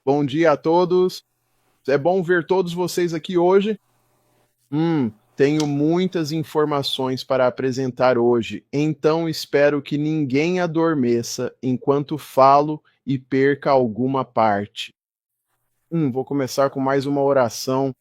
Bom dia a todos. É bom ver todos vocês aqui hoje. Tenho muitas informações para apresentar hoje, então espero que ninguém adormeça enquanto falo e perca alguma parte. Vou começar com mais uma oração.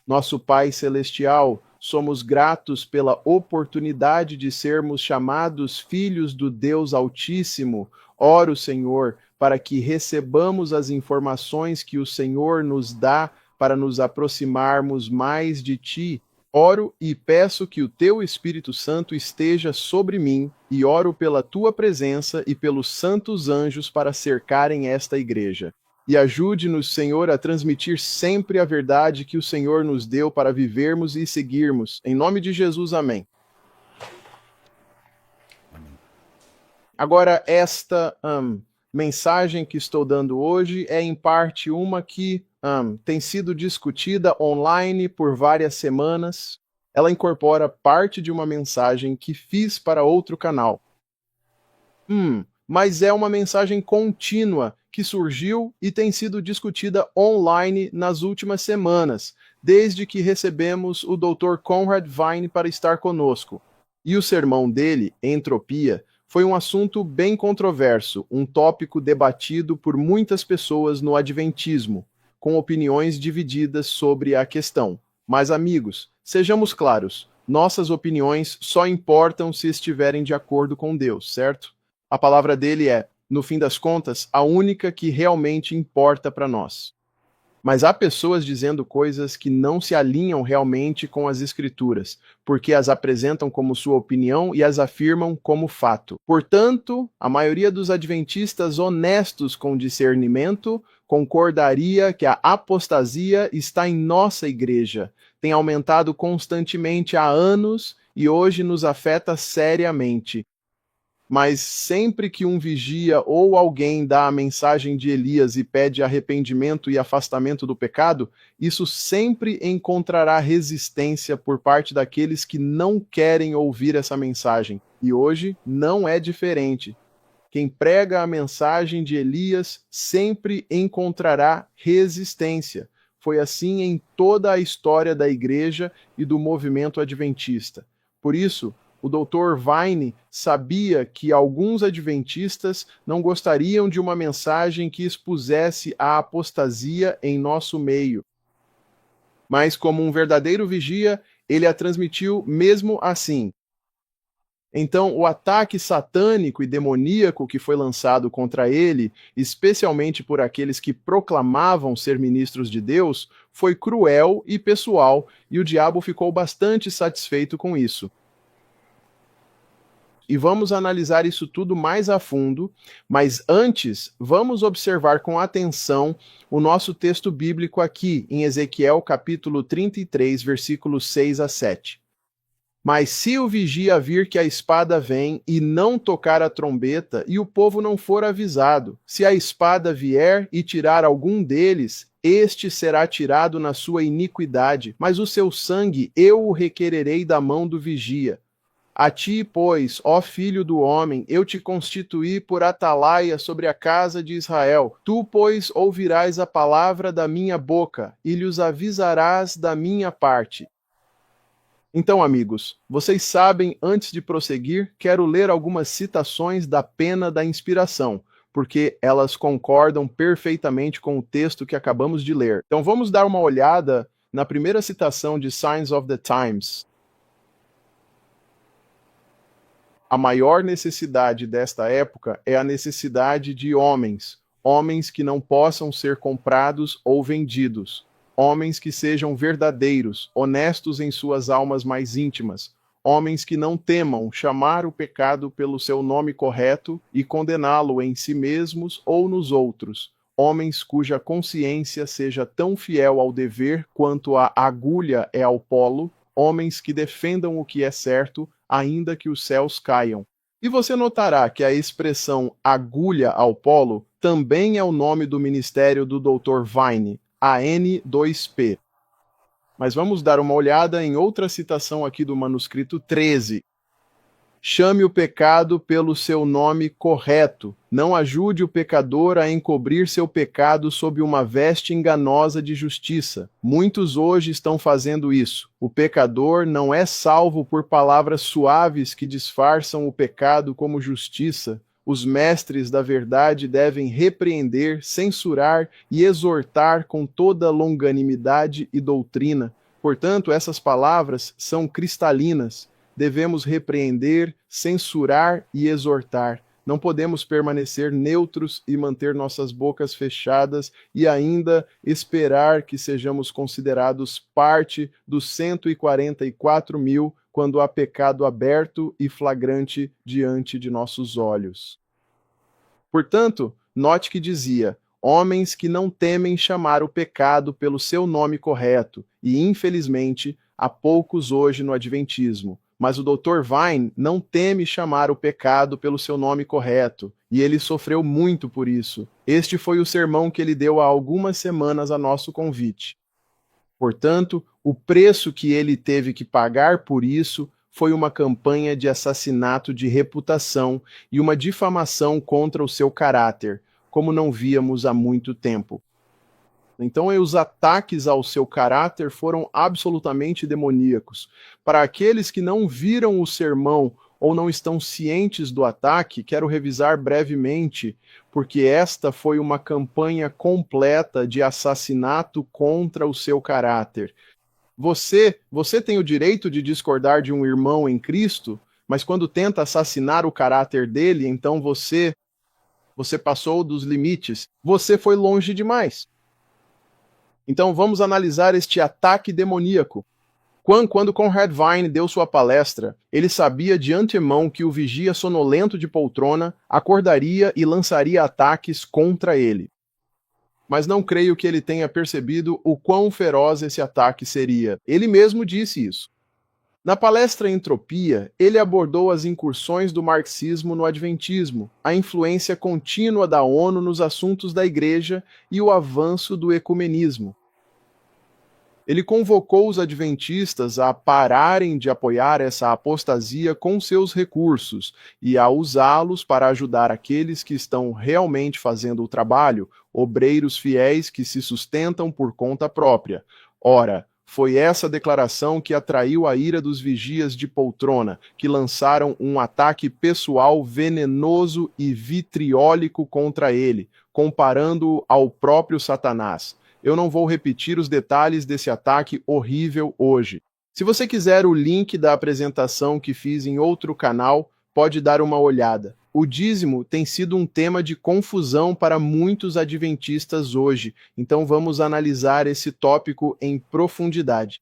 Nosso Pai Celestial, somos gratos pela oportunidade de sermos chamados filhos do Deus Altíssimo. Oro, Senhor, para que recebamos as informações que o Senhor nos dá para nos aproximarmos mais de Ti. Oro e peço que o Teu Espírito Santo esteja sobre mim, e oro pela Tua presença e pelos santos anjos para cercarem esta igreja. E ajude-nos, Senhor, a transmitir sempre a verdade que o Senhor nos deu para vivermos e seguirmos. Em nome de Jesus, amém. Agora, esta mensagem que estou dando hoje é, em parte, uma que tem sido discutida online por várias semanas. Ela incorpora parte de uma mensagem que fiz para outro canal. Mas é uma mensagem contínua que surgiu e tem sido discutida online nas últimas semanas, desde que recebemos o Dr. Conrad Vine para estar conosco. E o sermão dele, Entropia, foi um assunto bem controverso, um tópico debatido por muitas pessoas no Adventismo, com opiniões divididas sobre a questão. Mas, amigos, sejamos claros, nossas opiniões só importam se estiverem de acordo com Deus, certo? A palavra dele é, no fim das contas, a única que realmente importa para nós. Mas há pessoas dizendo coisas que não se alinham realmente com as Escrituras, porque as apresentam como sua opinião e as afirmam como fato. Portanto, a maioria dos adventistas honestos com discernimento concordaria que a apostasia está em nossa igreja, tem aumentado constantemente há anos e hoje nos afeta seriamente. Mas sempre que um vigia ou alguém dá a mensagem de Elias e pede arrependimento e afastamento do pecado, isso sempre encontrará resistência por parte daqueles que não querem ouvir essa mensagem. E hoje não é diferente. Quem prega a mensagem de Elias sempre encontrará resistência. Foi assim em toda a história da igreja e do movimento adventista. Por isso, o Dr. Vine sabia que alguns adventistas não gostariam de uma mensagem que expusesse a apostasia em nosso meio. Mas, como um verdadeiro vigia, ele a transmitiu mesmo assim. Então, o ataque satânico e demoníaco que foi lançado contra ele, especialmente por aqueles que proclamavam ser ministros de Deus, foi cruel e pessoal, e o diabo ficou bastante satisfeito com isso. E vamos analisar isso tudo mais a fundo, mas antes, vamos observar com atenção o nosso texto bíblico aqui, em Ezequiel capítulo 33, versículos 6 a 7. Mas se o vigia vir que a espada vem e não tocar a trombeta, e o povo não for avisado, se a espada vier e tirar algum deles, este será tirado na sua iniquidade, mas o seu sangue eu o requererei da mão do vigia. A ti, pois, ó filho do homem, eu te constituí por atalaia sobre a casa de Israel. Tu, pois, ouvirás a palavra da minha boca e lhes avisarás da minha parte. Então, amigos, vocês sabem, antes de prosseguir, quero ler algumas citações da Pena da Inspiração, porque elas concordam perfeitamente com o texto que acabamos de ler. Então, vamos dar uma olhada na primeira citação de Signs of the Times. A maior necessidade desta época é a necessidade de homens, homens que não possam ser comprados ou vendidos, homens que sejam verdadeiros, honestos em suas almas mais íntimas, homens que não temam chamar o pecado pelo seu nome correto e condená-lo em si mesmos ou nos outros, homens cuja consciência seja tão fiel ao dever quanto a agulha é ao polo, homens que defendam o que é certo, ainda que os céus caiam. E você notará que a expressão agulha ao polo também é o nome do ministério do Dr. Vine, AN2P. Mas vamos dar uma olhada em outra citação aqui do manuscrito 13. Chame o pecado pelo seu nome correto. Não ajude o pecador a encobrir seu pecado sob uma veste enganosa de justiça. Muitos hoje estão fazendo isso. O pecador não é salvo por palavras suaves que disfarçam o pecado como justiça. Os mestres da verdade devem repreender, censurar e exortar com toda longanimidade e doutrina. Portanto, essas palavras são cristalinas. Devemos repreender, censurar e exortar. Não podemos permanecer neutros e manter nossas bocas fechadas e ainda esperar que sejamos considerados parte dos 144 mil quando há pecado aberto e flagrante diante de nossos olhos. Portanto, note que dizia: homens que não temem chamar o pecado pelo seu nome correto, e infelizmente há poucos hoje no Adventismo. Mas o Dr. Vine não teme chamar o pecado pelo seu nome correto, e ele sofreu muito por isso. Este foi o sermão que ele deu há algumas semanas a nosso convite. Portanto, o preço que ele teve que pagar por isso foi uma campanha de assassinato de reputação e uma difamação contra o seu caráter, como não víamos há muito tempo. Então, os ataques ao seu caráter foram absolutamente demoníacos. Para aqueles que não viram o sermão ou não estão cientes do ataque, quero revisar brevemente, porque esta foi uma campanha completa de assassinato contra o seu caráter. Você tem o direito de discordar de um irmão em Cristo, mas quando tenta assassinar o caráter dele, então você passou dos limites. Você foi longe demais. Então vamos analisar este ataque demoníaco. Quando Conrad Vine deu sua palestra, ele sabia de antemão que o vigia sonolento de poltrona acordaria e lançaria ataques contra ele. Mas não creio que ele tenha percebido o quão feroz esse ataque seria. Ele mesmo disse isso. Na palestra Entropia, ele abordou as incursões do marxismo no adventismo, a influência contínua da ONU nos assuntos da igreja e o avanço do ecumenismo. Ele convocou os adventistas a pararem de apoiar essa apostasia com seus recursos e a usá-los para ajudar aqueles que estão realmente fazendo o trabalho, obreiros fiéis que se sustentam por conta própria. Ora, foi essa declaração que atraiu a ira dos vigias de poltrona, que lançaram um ataque pessoal venenoso e vitriólico contra ele, comparando-o ao próprio Satanás. Eu não vou repetir os detalhes desse ataque horrível hoje. Se você quiser o link da apresentação que fiz em outro canal, pode dar uma olhada. O dízimo tem sido um tema de confusão para muitos adventistas hoje, então vamos analisar esse tópico em profundidade.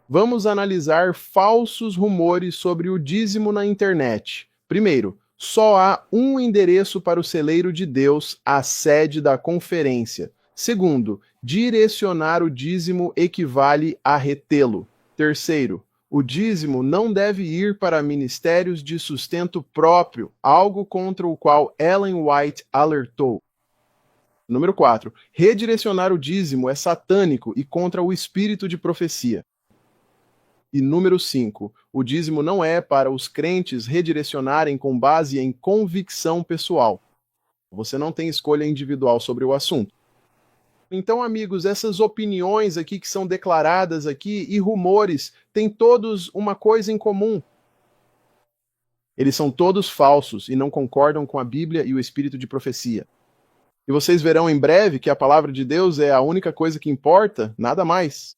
Vamos analisar falsos rumores sobre o dízimo na internet. Primeiro, só há um endereço para o celeiro de Deus, a sede da conferência. Segundo, direcionar o dízimo equivale a retê-lo. Terceiro, o dízimo não deve ir para ministérios de sustento próprio, algo contra o qual Ellen White alertou. Número 4. Redirecionar o dízimo é satânico e contra o espírito de profecia. E número 5. O dízimo não é para os crentes redirecionarem com base em convicção pessoal. Você não tem escolha individual sobre o assunto. Então, amigos, essas opiniões aqui que são declaradas aqui e rumores têm todos uma coisa em comum. Eles são todos falsos e não concordam com a Bíblia e o espírito de profecia. E vocês verão em breve que a palavra de Deus é a única coisa que importa, nada mais.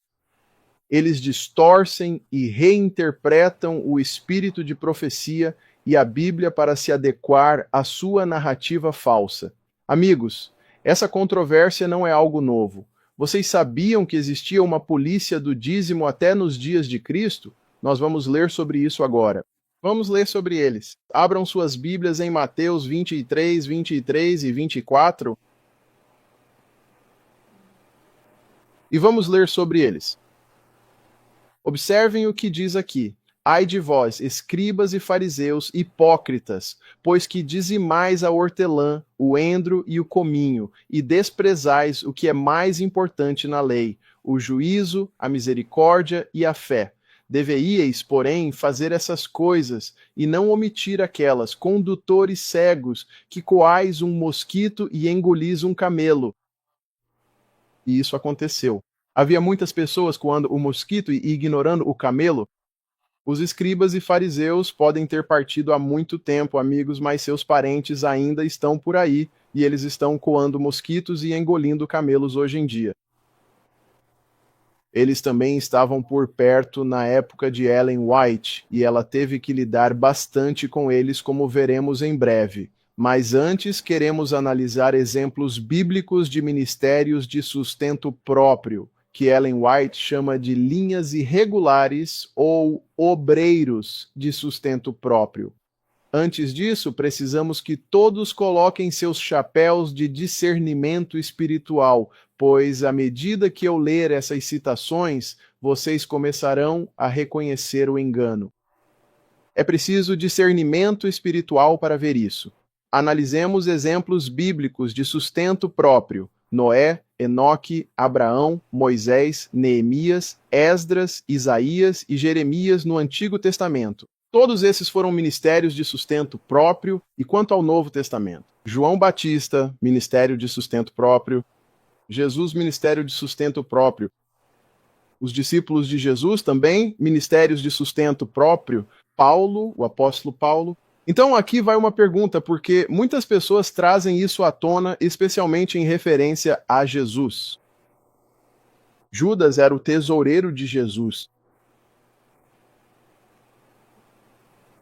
Eles distorcem e reinterpretam o espírito de profecia e a Bíblia para se adequar à sua narrativa falsa. Amigos, essa controvérsia não é algo novo. Vocês sabiam que existia uma polícia do dízimo até nos dias de Cristo? Nós vamos ler sobre isso agora. Vamos ler sobre eles. Abram suas Bíblias em Mateus 23, 23 e 24. E vamos ler sobre eles. Observem o que diz aqui. Ai de vós, escribas e fariseus, hipócritas, pois que dizimais a hortelã, o endro e o cominho, e desprezais o que é mais importante na lei, o juízo, a misericórdia e a fé. Deveríeis, porém, fazer essas coisas, e não omitir aquelas, condutores cegos, que coais um mosquito e engolis um camelo. E isso aconteceu. Havia muitas pessoas coando o mosquito e ignorando o camelo. Os escribas e fariseus podem ter partido há muito tempo, amigos, mas seus parentes ainda estão por aí, e eles estão coando mosquitos e engolindo camelos hoje em dia. Eles também estavam por perto na época de Ellen White, e ela teve que lidar bastante com eles, como veremos em breve. Mas antes, queremos analisar exemplos bíblicos de ministérios de sustento próprio, que Ellen White chama de linhas irregulares ou obreiros de sustento próprio. Antes disso, precisamos que todos coloquem seus chapéus de discernimento espiritual, pois à medida que eu ler essas citações, vocês começarão a reconhecer o engano. É preciso discernimento espiritual para ver isso. Analisemos exemplos bíblicos de sustento próprio: Noé, Enoque, Abraão, Moisés, Neemias, Esdras, Isaías e Jeremias no Antigo Testamento. Todos esses foram ministérios de sustento próprio. E quanto ao Novo Testamento? João Batista, ministério de sustento próprio. Jesus, ministério de sustento próprio. Os discípulos de Jesus também, ministérios de sustento próprio. Paulo, o apóstolo Paulo. Então aqui vai uma pergunta, porque muitas pessoas trazem isso à tona, especialmente em referência a Jesus. Judas era o tesoureiro de Jesus.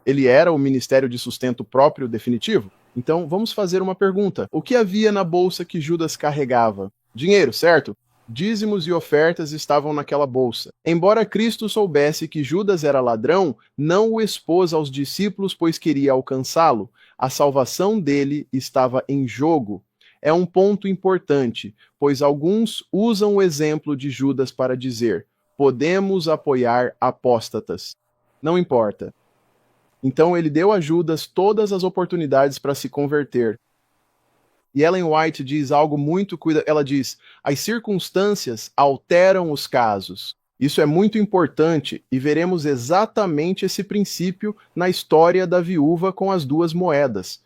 Ele era o ministério de sustento próprio definitivo? Então vamos fazer uma pergunta. O que havia na bolsa que Judas carregava? Dinheiro, certo? Dízimos e ofertas estavam naquela bolsa. Embora Cristo soubesse que Judas era ladrão, não o expôs aos discípulos, pois queria alcançá-lo. A salvação dele estava em jogo. É um ponto importante, pois alguns usam o exemplo de Judas para dizer: podemos apoiar apóstatas. Não importa. Então ele deu a Judas todas as oportunidades para se converter. E Ellen White diz algo muito cuidado. Ela diz: as circunstâncias alteram os casos. Isso é muito importante e veremos exatamente esse princípio na história da viúva com as duas moedas.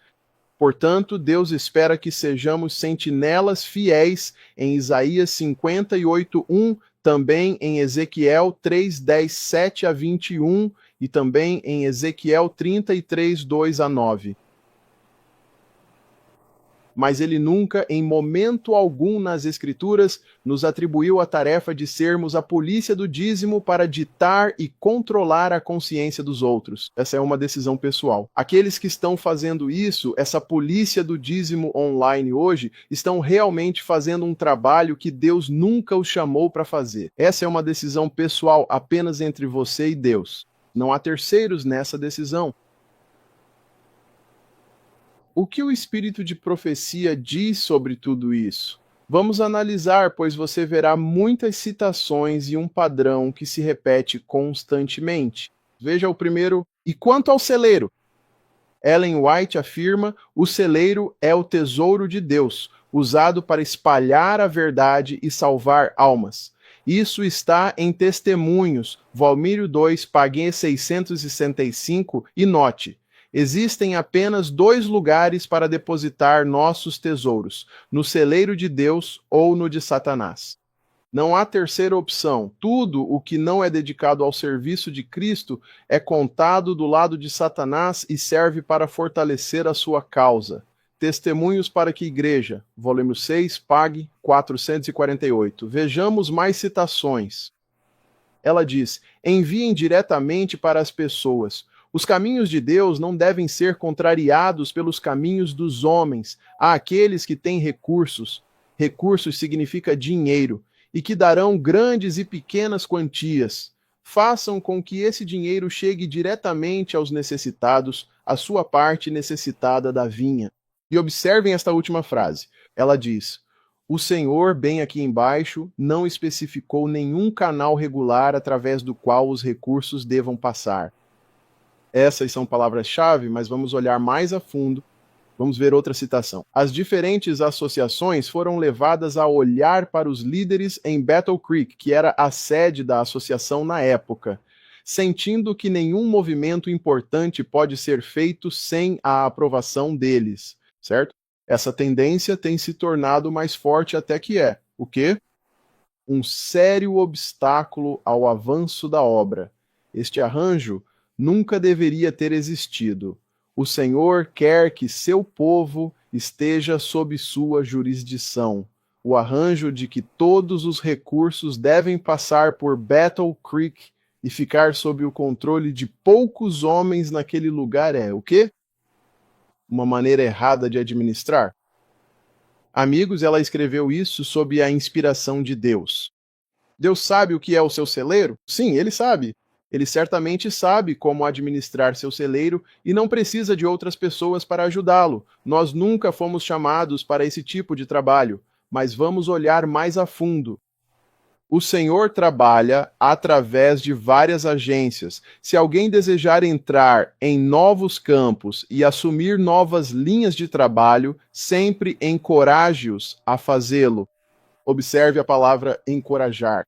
Portanto, Deus espera que sejamos sentinelas fiéis em Isaías 58:1, também em Ezequiel 3:10, 7 a 21 e também em Ezequiel 33, 2 a 9. Mas ele nunca, em momento algum nas Escrituras, nos atribuiu a tarefa de sermos a polícia do dízimo para ditar e controlar a consciência dos outros. Essa é uma decisão pessoal. Aqueles que estão fazendo isso, essa polícia do dízimo online hoje, estão realmente fazendo um trabalho que Deus nunca os chamou para fazer. Essa é uma decisão pessoal apenas entre você e Deus. Não há terceiros nessa decisão. O que o espírito de profecia diz sobre tudo isso? Vamos analisar, pois você verá muitas citações e um padrão que se repete constantemente. Veja o primeiro. E quanto ao celeiro? Ellen White afirma: o celeiro é o tesouro de Deus, usado para espalhar a verdade e salvar almas. Isso está em Testemunhos, Valmírio 2, página 665, e note: existem apenas 2 lugares para depositar nossos tesouros, no celeiro de Deus ou no de Satanás. Não há terceira opção. Tudo o que não é dedicado ao serviço de Cristo é contado do lado de Satanás e serve para fortalecer a sua causa. Testemunhos para que Igreja, volume 6, página 448. Vejamos mais citações. Ela diz: enviem diretamente para as pessoas. Os caminhos de Deus não devem ser contrariados pelos caminhos dos homens. Há aqueles que têm recursos. Recursos significa dinheiro, e que darão grandes e pequenas quantias. Façam com que esse dinheiro chegue diretamente aos necessitados, a sua parte necessitada da vinha. E observem esta última frase. Ela diz: o Senhor, bem aqui embaixo, não especificou nenhum canal regular através do qual os recursos devam passar. Essas são palavras-chave, mas vamos olhar mais a fundo. Vamos ver outra citação. As diferentes associações foram levadas a olhar para os líderes em Battle Creek, que era a sede da associação na época. sentindo que nenhum movimento importante pode ser feito sem a aprovação deles, certo? Essa tendência tem se tornado mais forte até que é, o quê? Um sério obstáculo ao avanço da obra. Este arranjo nunca deveria ter existido. O Senhor quer que seu povo esteja sob sua jurisdição. O arranjo de que todos os recursos devem passar por Battle Creek e ficar sob o controle de poucos homens naquele lugar é o quê? Uma maneira errada de administrar? Amigos, ela escreveu isso sob a inspiração de Deus. Deus sabe o que é o seu celeiro? Sim, ele sabe. Ele certamente sabe como administrar seu celeiro e não precisa de outras pessoas para ajudá-lo. Nós nunca fomos chamados para esse tipo de trabalho, mas vamos olhar mais a fundo. O Senhor trabalha através de várias agências. Se alguém desejar entrar em novos campos e assumir novas linhas de trabalho, sempre encoraje-os a fazê-lo. Observe a palavra encorajar.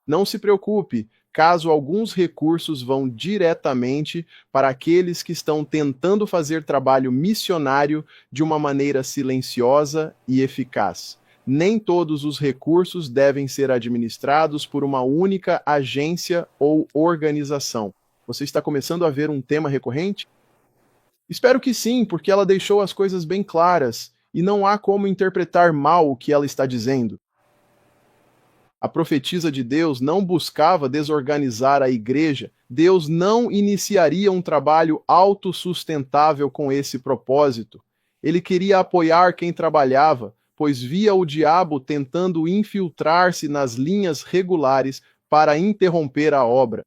Não se preocupe, caso alguns recursos vão diretamente para aqueles que estão tentando fazer trabalho missionário de uma maneira silenciosa e eficaz. Nem todos os recursos devem ser administrados por uma única agência ou organização. Você está começando a ver um tema recorrente? Espero que sim, porque ela deixou as coisas bem claras e não há como interpretar mal o que ela está dizendo. A profetisa de Deus não buscava desorganizar a igreja. Deus não iniciaria um trabalho autossustentável com esse propósito. Ele queria apoiar quem trabalhava, pois via o diabo tentando infiltrar-se nas linhas regulares para interromper a obra.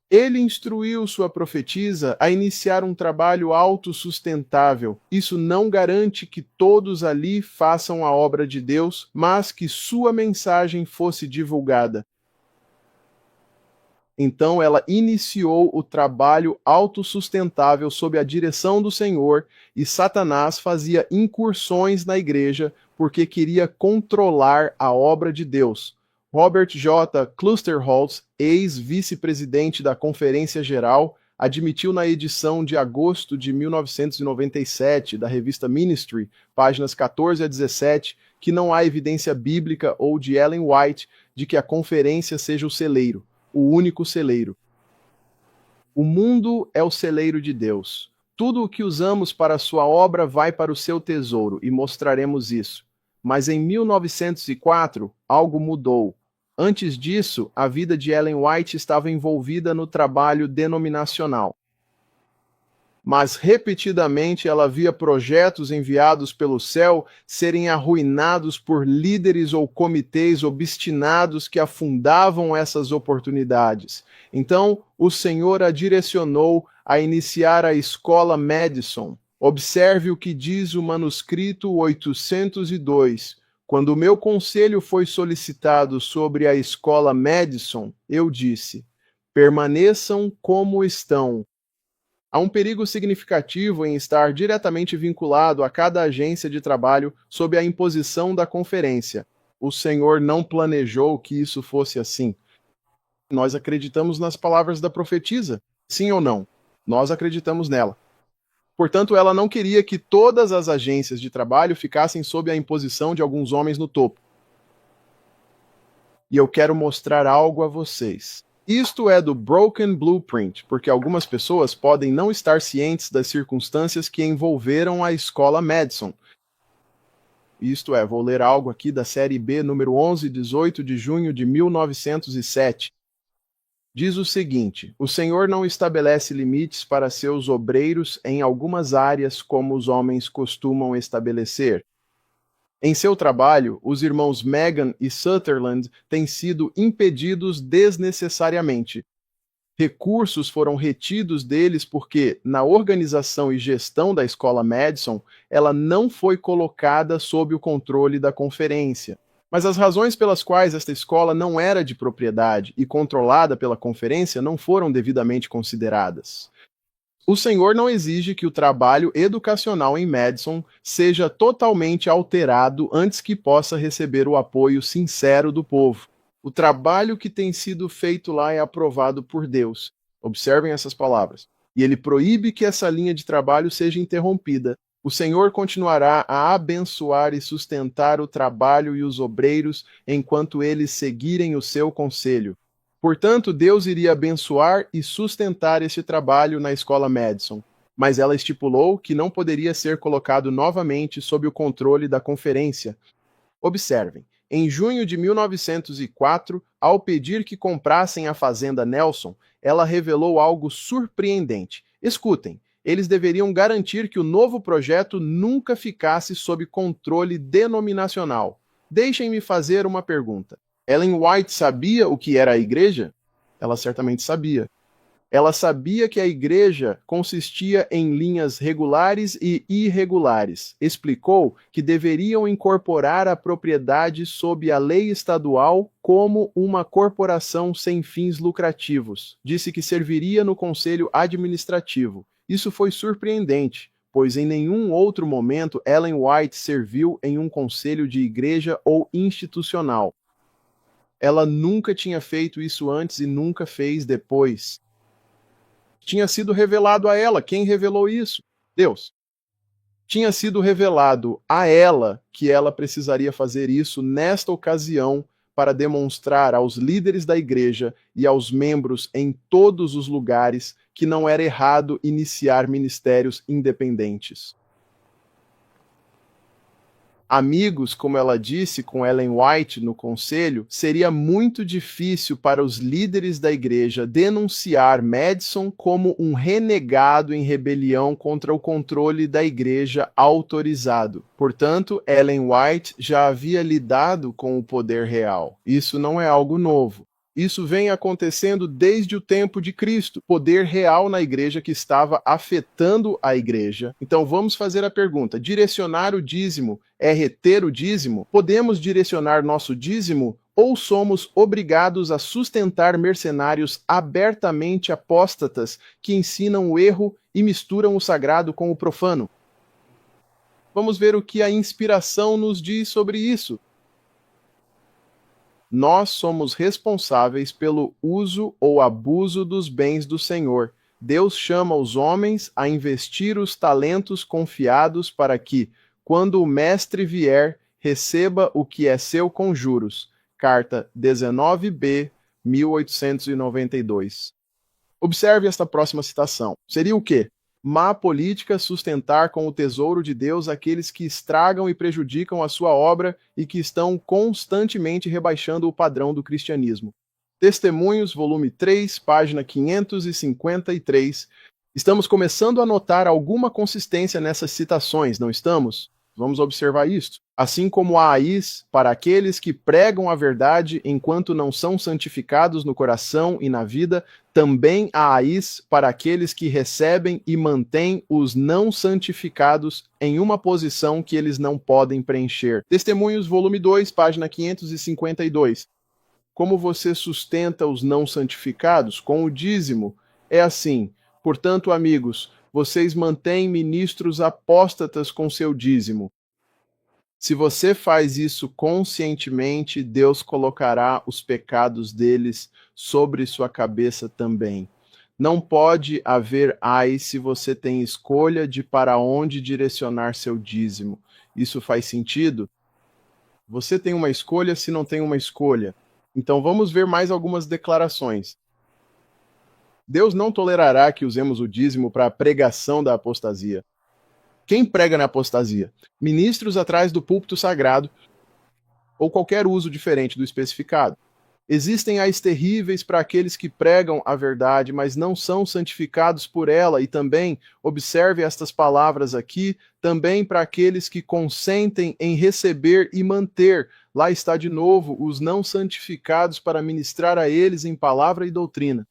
Ele instruiu sua profetisa a iniciar um trabalho autossustentável. Isso não garante que todos ali façam a obra de Deus, mas que sua mensagem fosse divulgada. Então ela iniciou o trabalho autossustentável sob a direção do Senhor, e Satanás fazia incursões na igreja porque queria controlar a obra de Deus. Robert J. Klusterholz, ex-vice-presidente da Conferência Geral, admitiu na edição de agosto de 1997 da revista Ministry, páginas 14 a 17, que não há evidência bíblica ou de Ellen White de que a conferência seja o celeiro, o único celeiro. O mundo é o celeiro de Deus. Tudo o que usamos para a sua obra vai para o seu tesouro, e mostraremos isso. Mas em 1904, algo mudou. Antes disso, a vida de Ellen White estava envolvida no trabalho denominacional. Mas repetidamente ela via projetos enviados pelo céu serem arruinados por líderes ou comitês obstinados que afundavam essas oportunidades. Então, o Senhor a direcionou a iniciar a escola Madison. Observe o que diz o manuscrito 802. Quando o meu conselho foi solicitado sobre a escola Madison, eu disse: permaneçam como estão. Há um perigo significativo em estar diretamente vinculado a cada agência de trabalho sob a imposição da conferência. O Senhor não planejou que isso fosse assim. Nós acreditamos nas palavras da profetisa, sim ou não? Nós acreditamos nela. Portanto, ela não queria que todas as agências de trabalho ficassem sob a imposição de alguns homens no topo. E eu quero mostrar algo a vocês. Isto é do Broken Blueprint, porque algumas pessoas podem não estar cientes das circunstâncias que envolveram a escola Madison. Isto é, vou ler algo aqui da série B, número 11, 18 de junho de 1907. Diz o seguinte: o Senhor não estabelece limites para seus obreiros em algumas áreas como os homens costumam estabelecer. Em seu trabalho, os irmãos Megan e Sutherland têm sido impedidos desnecessariamente. Recursos foram retidos deles porque, na organização e gestão da escola Madison, ela não foi colocada sob o controle da conferência. Mas as razões pelas quais esta escola não era de propriedade e controlada pela conferência não foram devidamente consideradas. O Senhor não exige que o trabalho educacional em Madison seja totalmente alterado antes que possa receber o apoio sincero do povo. O trabalho que tem sido feito lá é aprovado por Deus. Observem essas palavras. E ele proíbe que essa linha de trabalho seja interrompida. O Senhor continuará a abençoar e sustentar o trabalho e os obreiros enquanto eles seguirem o seu conselho. Portanto, Deus iria abençoar e sustentar esse trabalho na escola Madison, mas ela estipulou que não poderia ser colocado novamente sob o controle da conferência. Observem, em junho de 1904, ao pedir que comprassem a fazenda Nelson, ela revelou algo surpreendente. Escutem, eles deveriam garantir que o novo projeto nunca ficasse sob controle denominacional. Deixem-me fazer uma pergunta. Ellen White sabia o que era a igreja? Ela certamente sabia. Ela sabia que a igreja consistia em linhas regulares e irregulares. Explicou que deveriam incorporar a propriedade sob a lei estadual como uma corporação sem fins lucrativos. Disse que serviria no conselho administrativo. Isso foi surpreendente, pois em nenhum outro momento Ellen White serviu em um conselho de igreja ou institucional. Ela nunca tinha feito isso antes e nunca fez depois. Tinha sido revelado a ela. Quem revelou isso? Deus. Tinha sido revelado a ela que ela precisaria fazer isso nesta ocasião para demonstrar aos líderes da igreja e aos membros em todos os lugares que não era errado iniciar ministérios independentes. Amigos, como ela disse com Ellen White no conselho, seria muito difícil para os líderes da igreja denunciar Madison como um renegado em rebelião contra o controle da igreja autorizado. Portanto, Ellen White já havia lidado com o poder real. Isso não é algo novo. Isso vem acontecendo desde o tempo de Cristo, poder real na igreja que estava afetando a igreja. Então vamos fazer a pergunta: direcionar o dízimo é reter o dízimo? Podemos direcionar nosso dízimo ou somos obrigados a sustentar mercenários abertamente apóstatas que ensinam o erro e misturam o sagrado com o profano? Vamos ver o que a inspiração nos diz sobre isso. Nós somos responsáveis pelo uso ou abuso dos bens do Senhor. Deus chama os homens a investir os talentos confiados para que, quando o mestre vier, receba o que é seu com juros. Carta 19b, 1892. Observe esta próxima citação. Seria o quê? Má política sustentar com o tesouro de Deus aqueles que estragam e prejudicam a sua obra e que estão constantemente rebaixando o padrão do cristianismo. Testemunhos, volume 3, página 553. Estamos começando a notar alguma consistência nessas citações, não estamos? Vamos observar isto. Assim como há AIs para aqueles que pregam a verdade enquanto não são santificados no coração e na vida, também há AIs para aqueles que recebem e mantêm os não santificados em uma posição que eles não podem preencher. Testemunhos, volume 2, página 552. Como você sustenta os não santificados? Com o dízimo. É assim. Portanto, amigos, vocês mantêm ministros apóstatas com seu dízimo. Se você faz isso conscientemente, Deus colocará os pecados deles sobre sua cabeça também. Não pode haver ai se você tem escolha de para onde direcionar seu dízimo. Isso faz sentido? Você tem uma escolha se não tem uma escolha. Então vamos ver mais algumas declarações. Deus não tolerará que usemos o dízimo para a pregação da apostasia. Quem prega na apostasia? Ministros atrás do púlpito sagrado ou qualquer uso diferente do especificado. Existem ais terríveis para aqueles que pregam a verdade, mas não são santificados por ela, e também, observe estas palavras aqui, também para aqueles que consentem em receber e manter, lá está de novo, os não santificados para ministrar a eles em palavra e doutrina.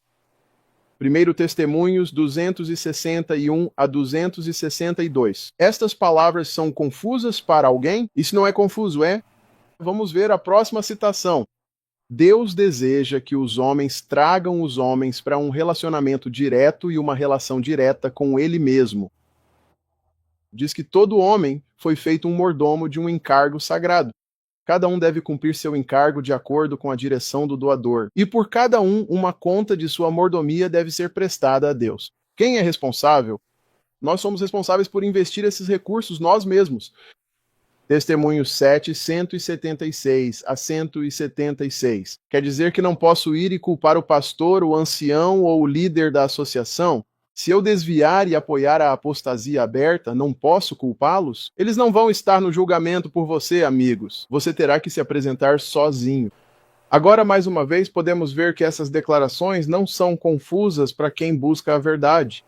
1 Testemunhos 261 a 262. Estas palavras são confusas para alguém? Isso não é confuso, é? Vamos ver a próxima citação. Deus deseja que os homens tragam os homens para um relacionamento direto e uma relação direta com Ele mesmo. Diz que todo homem foi feito um mordomo de um encargo sagrado. Cada um deve cumprir seu encargo de acordo com a direção do doador. E por cada um, uma conta de sua mordomia deve ser prestada a Deus. Quem é responsável? Nós somos responsáveis por investir esses recursos nós mesmos. Testemunhos 7, 176 a 176. Quer dizer que não posso ir e culpar o pastor, o ancião ou o líder da associação? Se eu desviar e apoiar a apostasia aberta, não posso culpá-los? Eles não vão estar no julgamento por você, amigos. Você terá que se apresentar sozinho. Agora, mais uma vez, podemos ver que essas declarações não são confusas para quem busca a verdade.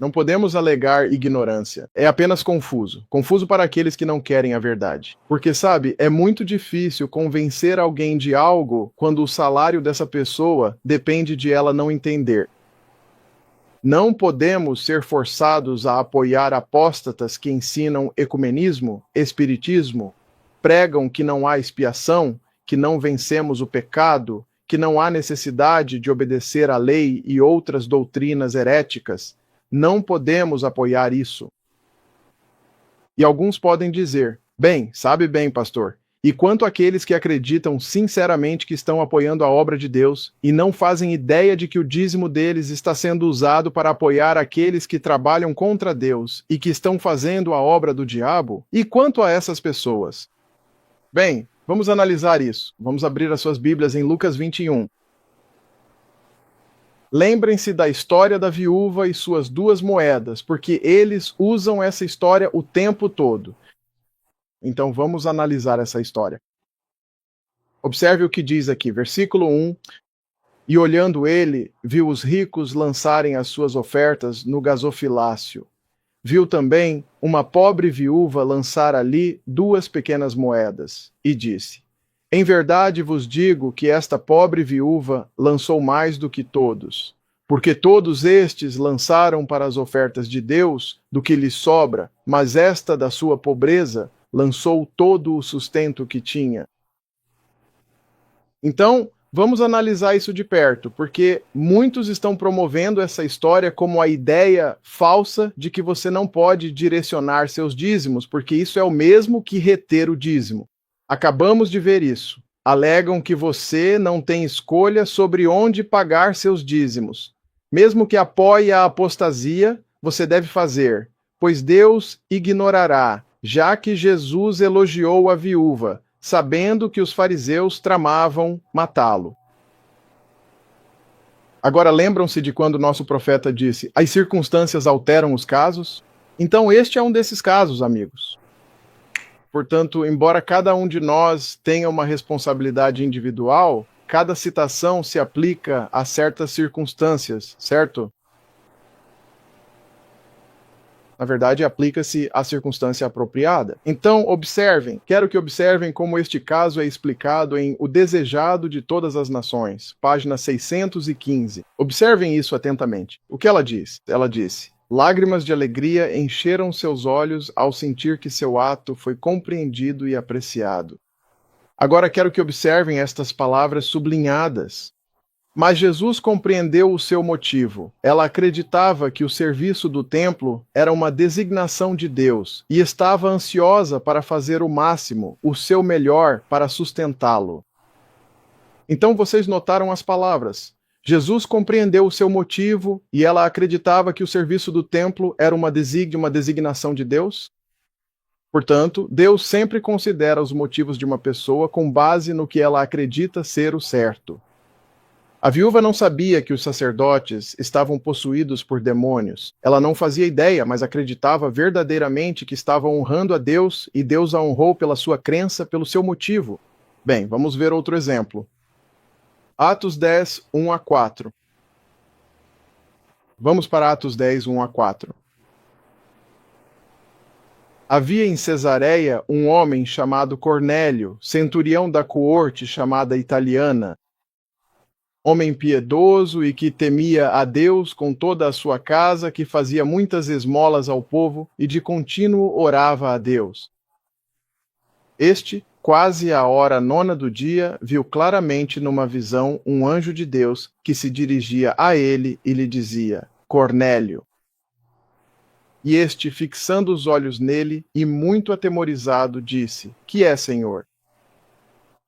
Não podemos alegar ignorância. É apenas confuso. Confuso para aqueles que não querem a verdade. Porque, sabe, é muito difícil convencer alguém de algo quando o salário dessa pessoa depende de ela não entender. Não podemos ser forçados a apoiar apóstatas que ensinam ecumenismo, espiritismo, pregam que não há expiação, que não vencemos o pecado, que não há necessidade de obedecer à lei e outras doutrinas heréticas. Não podemos apoiar isso. E alguns podem dizer, bem, sabe bem, pastor, e quanto àqueles que acreditam sinceramente que estão apoiando a obra de Deus e não fazem ideia de que o dízimo deles está sendo usado para apoiar aqueles que trabalham contra Deus e que estão fazendo a obra do diabo? E quanto a essas pessoas? Bem, vamos analisar isso. Vamos abrir as suas Bíblias em Lucas 21. Lembrem-se da história da viúva e suas 2 moedas, porque eles usam essa história o tempo todo. Então vamos analisar essa história. Observe o que diz aqui, versículo 1. E olhando ele, viu os ricos lançarem as suas ofertas no gasofilácio. Viu também uma pobre viúva lançar ali 2 pequenas moedas, e disse: Em verdade vos digo que esta pobre viúva lançou mais do que todos, porque todos estes lançaram para as ofertas de Deus do que lhes sobra, mas esta da sua pobreza lançou todo o sustento que tinha. Então, vamos analisar isso de perto, porque muitos estão promovendo essa história como a ideia falsa de que você não pode direcionar seus dízimos, porque isso é o mesmo que reter o dízimo. Acabamos de ver isso. Alegam que você não tem escolha sobre onde pagar seus dízimos. Mesmo que apoie a apostasia, você deve fazer, pois Deus ignorará, já que Jesus elogiou a viúva, sabendo que os fariseus tramavam matá-lo. Agora lembram-se de quando nosso profeta disse: as circunstâncias alteram os casos? Então este é um desses casos, amigos. Portanto, embora cada um de nós tenha uma responsabilidade individual, cada citação se aplica a certas circunstâncias, certo? Na verdade, aplica-se à circunstância apropriada. Então, observem, quero que observem como este caso é explicado em O Desejado de Todas as Nações, página 615. Observem isso atentamente. O que ela diz? Ela disse: lágrimas de alegria encheram seus olhos ao sentir que seu ato foi compreendido e apreciado. Agora quero que observem estas palavras sublinhadas. Mas Jesus compreendeu o seu motivo. Ela acreditava que o serviço do templo era uma designação de Deus e estava ansiosa para fazer o máximo, o seu melhor para sustentá-lo. Então vocês notaram as palavras. Jesus compreendeu o seu motivo e ela acreditava que o serviço do templo era uma designação de Deus? Portanto, Deus sempre considera os motivos de uma pessoa com base no que ela acredita ser o certo. A viúva não sabia que os sacerdotes estavam possuídos por demônios. Ela não fazia ideia, mas acreditava verdadeiramente que estava honrando a Deus e Deus a honrou pela sua crença, pelo seu motivo. Bem, vamos ver outro exemplo. Atos 10, 1 a 4. Vamos para Atos 10, 1 a 4. Havia em Cesareia um homem chamado Cornélio, centurião da coorte chamada Italiana, homem piedoso e que temia a Deus com toda a sua casa, que fazia muitas esmolas ao povo e de contínuo orava a Deus. Este, quase à hora 9ª do dia, viu claramente numa visão um anjo de Deus que se dirigia a ele e lhe dizia: Cornélio. E este, fixando os olhos nele e muito atemorizado, disse: Que é, Senhor?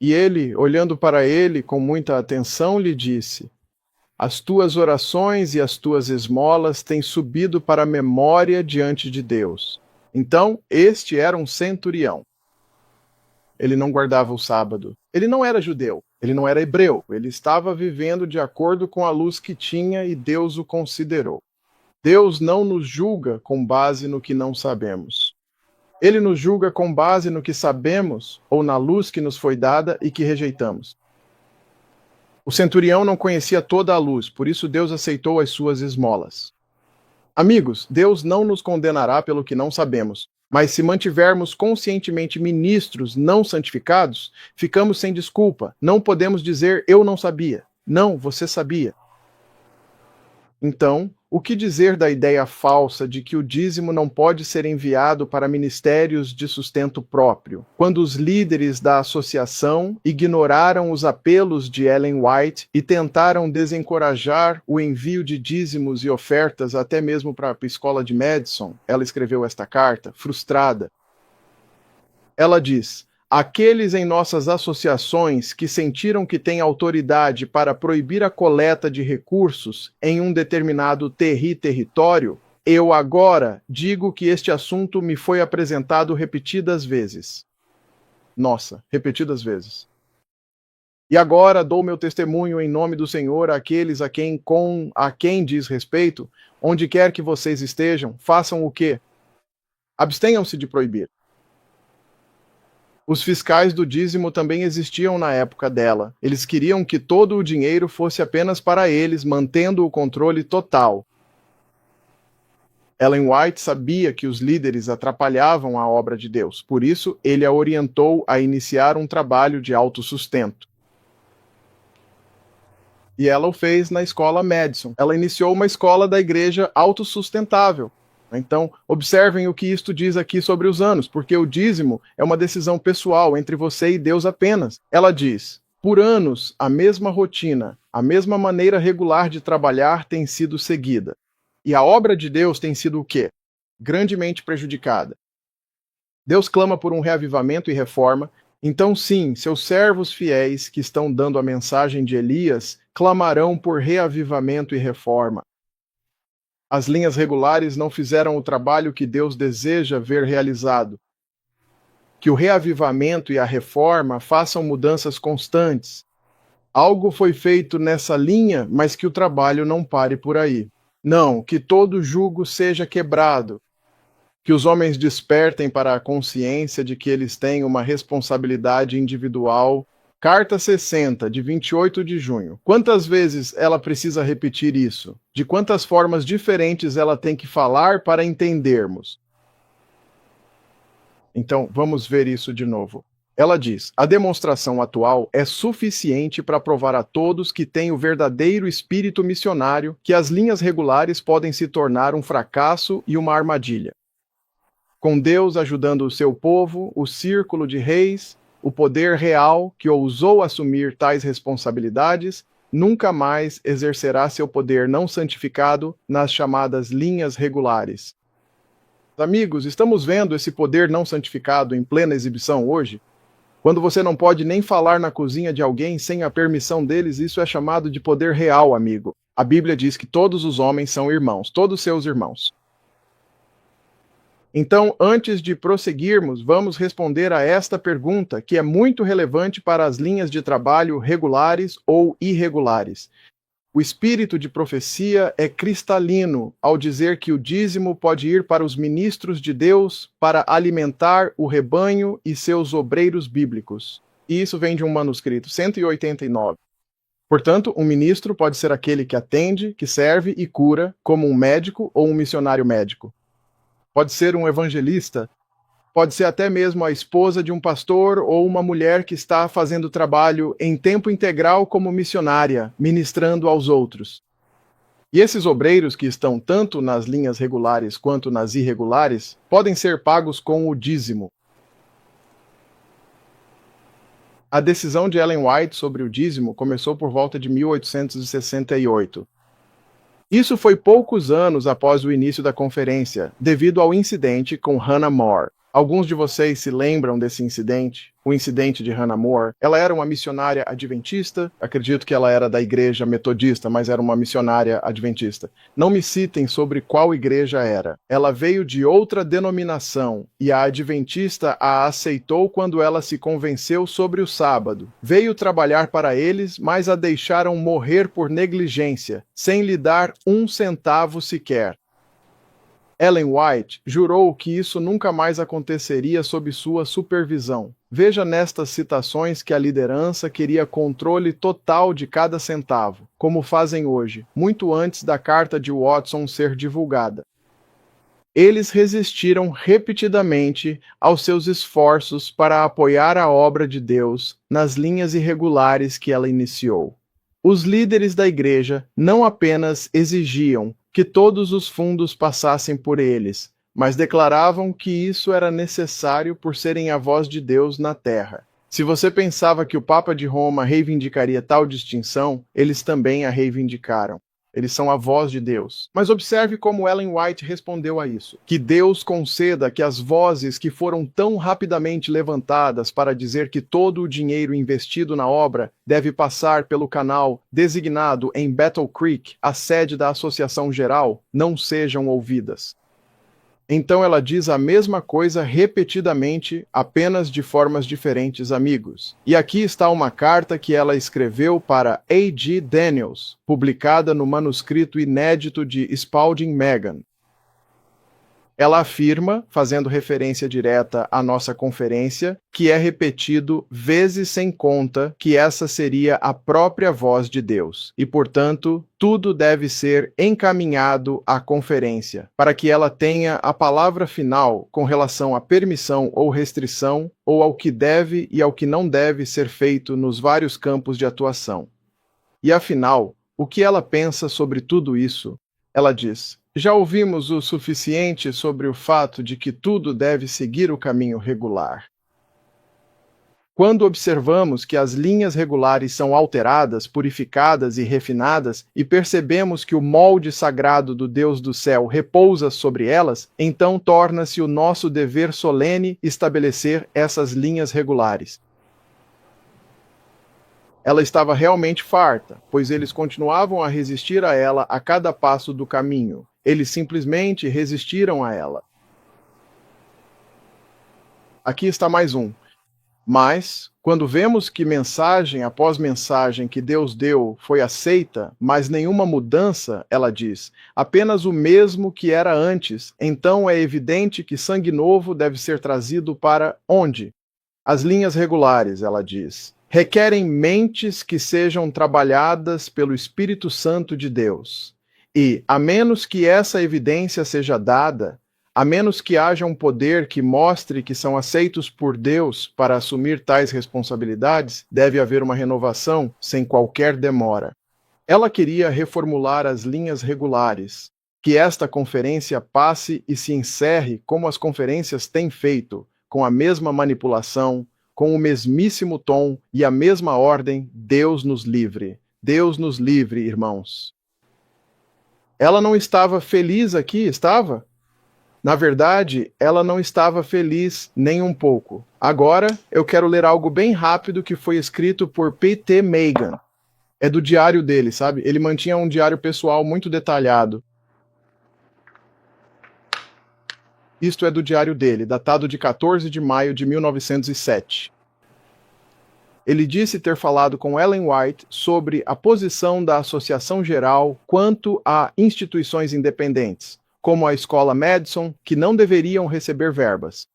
E ele, olhando para ele com muita atenção, lhe disse: As tuas orações e as tuas esmolas têm subido para a memória diante de Deus. Então, este era um centurião. Ele não guardava o sábado. Ele não era judeu. Ele não era hebreu. Ele estava vivendo de acordo com a luz que tinha e Deus o considerou. Deus não nos julga com base no que não sabemos. Ele nos julga com base no que sabemos ou na luz que nos foi dada e que rejeitamos. O centurião não conhecia toda a luz, por isso Deus aceitou as suas esmolas. Amigos, Deus não nos condenará pelo que não sabemos, mas se mantivermos conscientemente ministros não santificados, ficamos sem desculpa. Não podemos dizer eu não sabia. Não, você sabia. Então, o que dizer da ideia falsa de que o dízimo não pode ser enviado para ministérios de sustento próprio, quando os líderes da associação ignoraram os apelos de Ellen White e tentaram desencorajar o envio de dízimos e ofertas até mesmo para a escola de Madison? Ela escreveu esta carta, frustrada. Ela diz: Aqueles em nossas associações que sentiram que têm autoridade para proibir a coleta de recursos em um determinado território, eu agora digo que este assunto me foi apresentado repetidas vezes. Nossa, repetidas vezes. E agora dou meu testemunho em nome do Senhor àqueles a quem diz respeito, onde quer que vocês estejam, façam o quê? Abstenham-se de proibir. Os fiscais do dízimo também existiam na época dela. Eles queriam que todo o dinheiro fosse apenas para eles, mantendo o controle total. Ellen White sabia que os líderes atrapalhavam a obra de Deus, por isso ele a orientou a iniciar um trabalho de autossustento. E ela o fez na escola Madison. Ela iniciou uma escola da igreja autossustentável. Então, observem o que isto diz aqui sobre os anos, porque o dízimo é uma decisão pessoal entre você e Deus apenas. Ela diz: por anos, a mesma rotina, a mesma maneira regular de trabalhar tem sido seguida. E a obra de Deus tem sido o quê? Grandemente prejudicada. Deus clama por um reavivamento e reforma. Então, sim, seus servos fiéis que estão dando a mensagem de Elias clamarão por reavivamento e reforma. As linhas regulares não fizeram o trabalho que Deus deseja ver realizado. Que o reavivamento e a reforma façam mudanças constantes. Algo foi feito nessa linha, mas que o trabalho não pare por aí. Não, que todo jugo seja quebrado. Que os homens despertem para a consciência de que eles têm uma responsabilidade individual. Carta 60, de 28 de junho. Quantas vezes ela precisa repetir isso? De quantas formas diferentes ela tem que falar para entendermos? Então, vamos ver isso de novo. Ela diz: a demonstração atual é suficiente para provar a todos que tem o verdadeiro espírito missionário, que as linhas regulares podem se tornar um fracasso e uma armadilha. Com Deus ajudando o seu povo, o círculo de reis, o poder real que ousou assumir tais responsabilidades, nunca mais exercerá seu poder não santificado nas chamadas linhas regulares. Amigos, estamos vendo esse poder não santificado em plena exibição hoje? Quando você não pode nem falar na cozinha de alguém sem a permissão deles, isso é chamado de poder real, amigo. A Bíblia diz que todos os homens são irmãos, todos seus irmãos. Então, antes de prosseguirmos, vamos responder a esta pergunta, que é muito relevante para as linhas de trabalho regulares ou irregulares. O espírito de profecia é cristalino ao dizer que o dízimo pode ir para os ministros de Deus para alimentar o rebanho e seus obreiros bíblicos. E isso vem de um manuscrito 189. Portanto, um ministro pode ser aquele que atende, que serve e cura, como um médico ou um missionário médico. Pode ser um evangelista, pode ser até mesmo a esposa de um pastor ou uma mulher que está fazendo trabalho em tempo integral como missionária, ministrando aos outros. E esses obreiros que estão tanto nas linhas regulares quanto nas irregulares podem ser pagos com o dízimo. A decisão de Ellen White sobre o dízimo começou por volta de 1868. Isso foi poucos anos após o início da conferência, devido ao incidente com Hannah More. Alguns de vocês se lembram desse incidente? O incidente de Hannah More. Ela era uma missionária adventista, acredito que ela era da igreja metodista, mas era uma missionária adventista. Não me citem sobre qual igreja era. Ela veio de outra denominação e a adventista a aceitou quando ela se convenceu sobre o sábado. Veio trabalhar para eles, mas a deixaram morrer por negligência, sem lhe dar um centavo sequer. Ellen White jurou que isso nunca mais aconteceria sob sua supervisão. Veja nestas citações que a liderança queria controle total de cada centavo, como fazem hoje, muito antes da carta de Watson ser divulgada. Eles resistiram repetidamente aos seus esforços para apoiar a obra de Deus nas linhas irregulares que ela iniciou. Os líderes da igreja não apenas exigiam que todos os fundos passassem por eles, mas declaravam que isso era necessário por serem a voz de Deus na terra. Se você pensava que o Papa de Roma reivindicaria tal distinção, eles também a reivindicaram. Eles são a voz de Deus. Mas observe como Ellen White respondeu a isso. Que Deus conceda que as vozes que foram tão rapidamente levantadas para dizer que todo o dinheiro investido na obra deve passar pelo canal designado em Battle Creek, a sede da Associação Geral, não sejam ouvidas. Então ela diz a mesma coisa repetidamente, apenas de formas diferentes, amigos. E aqui está uma carta que ela escreveu para A.G. Daniels, publicada no manuscrito inédito de Spalding Magan. Ela afirma, fazendo referência direta à nossa conferência, que é repetido vezes sem conta que essa seria a própria voz de Deus. E, portanto, tudo deve ser encaminhado à conferência, para que ela tenha a palavra final com relação à permissão ou restrição, ou ao que deve e ao que não deve ser feito nos vários campos de atuação. E, afinal, o que ela pensa sobre tudo isso? Ela diz: já ouvimos o suficiente sobre o fato de que tudo deve seguir o caminho regular. Quando observamos que as linhas regulares são alteradas, purificadas e refinadas, e percebemos que o molde sagrado do Deus do céu repousa sobre elas, então torna-se o nosso dever solene estabelecer essas linhas regulares. Ela estava realmente farta, pois eles continuavam a resistir a ela a cada passo do caminho. Eles simplesmente resistiram a ela. Aqui está mais um. Mas, quando vemos que mensagem após mensagem que Deus deu foi aceita, mas nenhuma mudança, ela diz, apenas o mesmo que era antes, então é evidente que sangue novo deve ser trazido para onde? As linhas regulares, ela diz, requerem mentes que sejam trabalhadas pelo Espírito Santo de Deus. E, a menos que essa evidência seja dada, a menos que haja um poder que mostre que são aceitos por Deus para assumir tais responsabilidades, deve haver uma renovação sem qualquer demora. Ela queria reformular as linhas regulares, que esta conferência passe e se encerre como as conferências têm feito, com a mesma manipulação, com o mesmíssimo tom e a mesma ordem. Deus nos livre. Deus nos livre, irmãos. Ela não estava feliz aqui, estava? Na verdade, ela não estava feliz nem um pouco. Agora, eu quero ler algo bem rápido que foi escrito por P.T. Magan. É do diário dele, sabe? Ele mantinha um diário pessoal muito detalhado. Isto é do diário dele, datado de 14 de maio de 1907. Ele disse ter falado com Ellen White sobre a posição da Associação Geral quanto a instituições independentes, como a Escola Madison, que não deveriam receber verbas.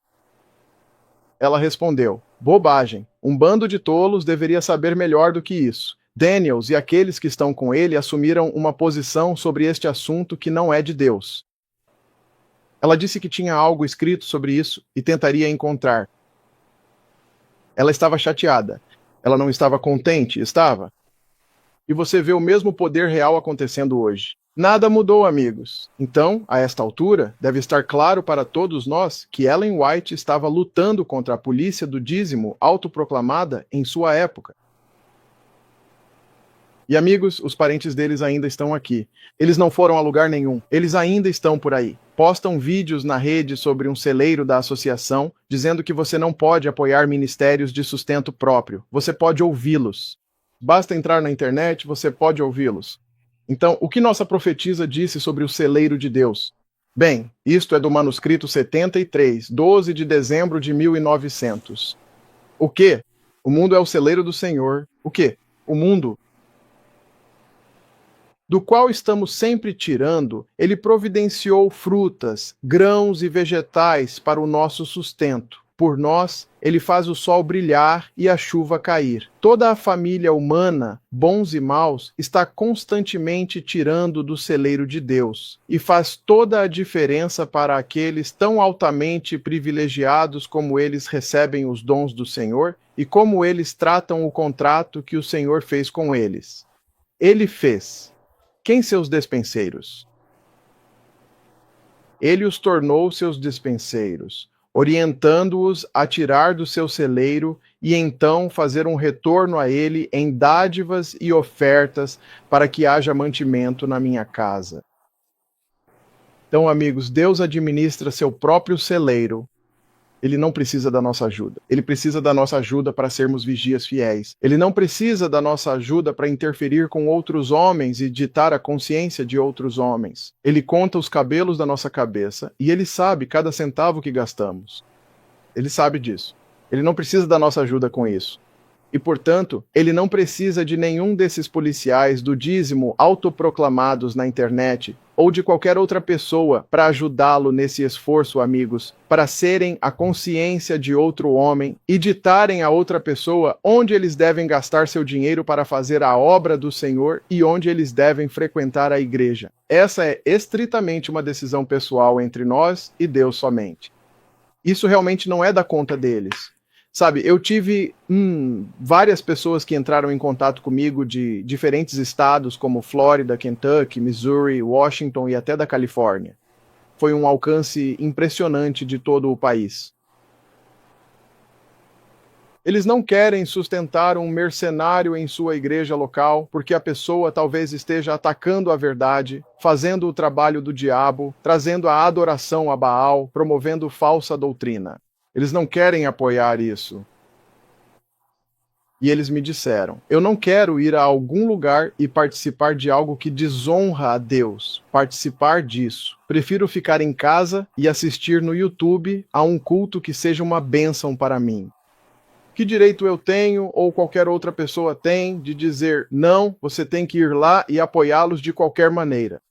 Ela respondeu: bobagem, um bando de tolos deveria saber melhor do que isso. Daniels e aqueles que estão com ele assumiram uma posição sobre este assunto que não é de Deus. Ela disse que tinha algo escrito sobre isso e tentaria encontrar. Ela estava chateada. Ela não estava contente, estava? E você vê o mesmo poder real acontecendo hoje. Nada mudou, amigos. Então, a esta altura, deve estar claro para todos nós que Ellen White estava lutando contra a polícia do dízimo autoproclamada em sua época. E amigos, os parentes deles ainda estão aqui. Eles não foram a lugar nenhum. Eles ainda estão por aí. Postam vídeos na rede sobre um celeiro da associação, dizendo que você não pode apoiar ministérios de sustento próprio. Você pode ouvi-los. Basta entrar na internet, você pode ouvi-los. Então, o que nossa profetisa disse sobre o celeiro de Deus? Bem, isto é do manuscrito 73, 12 de dezembro de 1900. O quê? O mundo é o celeiro do Senhor. O quê? O mundo, do qual estamos sempre tirando, ele providenciou frutas, grãos e vegetais para o nosso sustento. Por nós, ele faz o sol brilhar e a chuva cair. Toda a família humana, bons e maus, está constantemente tirando do celeiro de Deus, e faz toda a diferença para aqueles tão altamente privilegiados como eles recebem os dons do Senhor e como eles tratam o contrato que o Senhor fez com eles. Ele fez. Quem seus despenseiros? Ele os tornou seus despenseiros, orientando-os a tirar do seu celeiro e então fazer um retorno a ele em dádivas e ofertas para que haja mantimento na minha casa. Então, amigos, Deus administra seu próprio celeiro. Ele não precisa da nossa ajuda. Ele precisa da nossa ajuda para sermos vigias fiéis. Ele não precisa da nossa ajuda para interferir com outros homens e ditar a consciência de outros homens. Ele conta os cabelos da nossa cabeça e ele sabe cada centavo que gastamos. Ele sabe disso. Ele não precisa da nossa ajuda com isso. E, portanto, ele não precisa de nenhum desses policiais do dízimo autoproclamados na internet ou de qualquer outra pessoa para ajudá-lo nesse esforço, amigos, para serem a consciência de outro homem e ditarem a outra pessoa onde eles devem gastar seu dinheiro para fazer a obra do Senhor e onde eles devem frequentar a igreja. Essa é estritamente uma decisão pessoal entre nós e Deus somente. Isso realmente não é da conta deles. Sabe, eu tive várias pessoas que entraram em contato comigo de diferentes estados, como Flórida, Kentucky, Missouri, Washington e até da Califórnia. Foi um alcance impressionante de todo o país. Eles não querem sustentar um mercenário em sua igreja local, porque a pessoa talvez esteja atacando a verdade, fazendo o trabalho do diabo, trazendo a adoração a Baal, promovendo falsa doutrina. Eles não querem apoiar isso. E eles me disseram, eu não quero ir a algum lugar e participar de algo que desonra a Deus. Participar disso. Prefiro ficar em casa e assistir no YouTube a um culto que seja uma bênção para mim. Que direito eu tenho, ou qualquer outra pessoa tem, de dizer, não, você tem que ir lá e apoiá-los de qualquer maneira?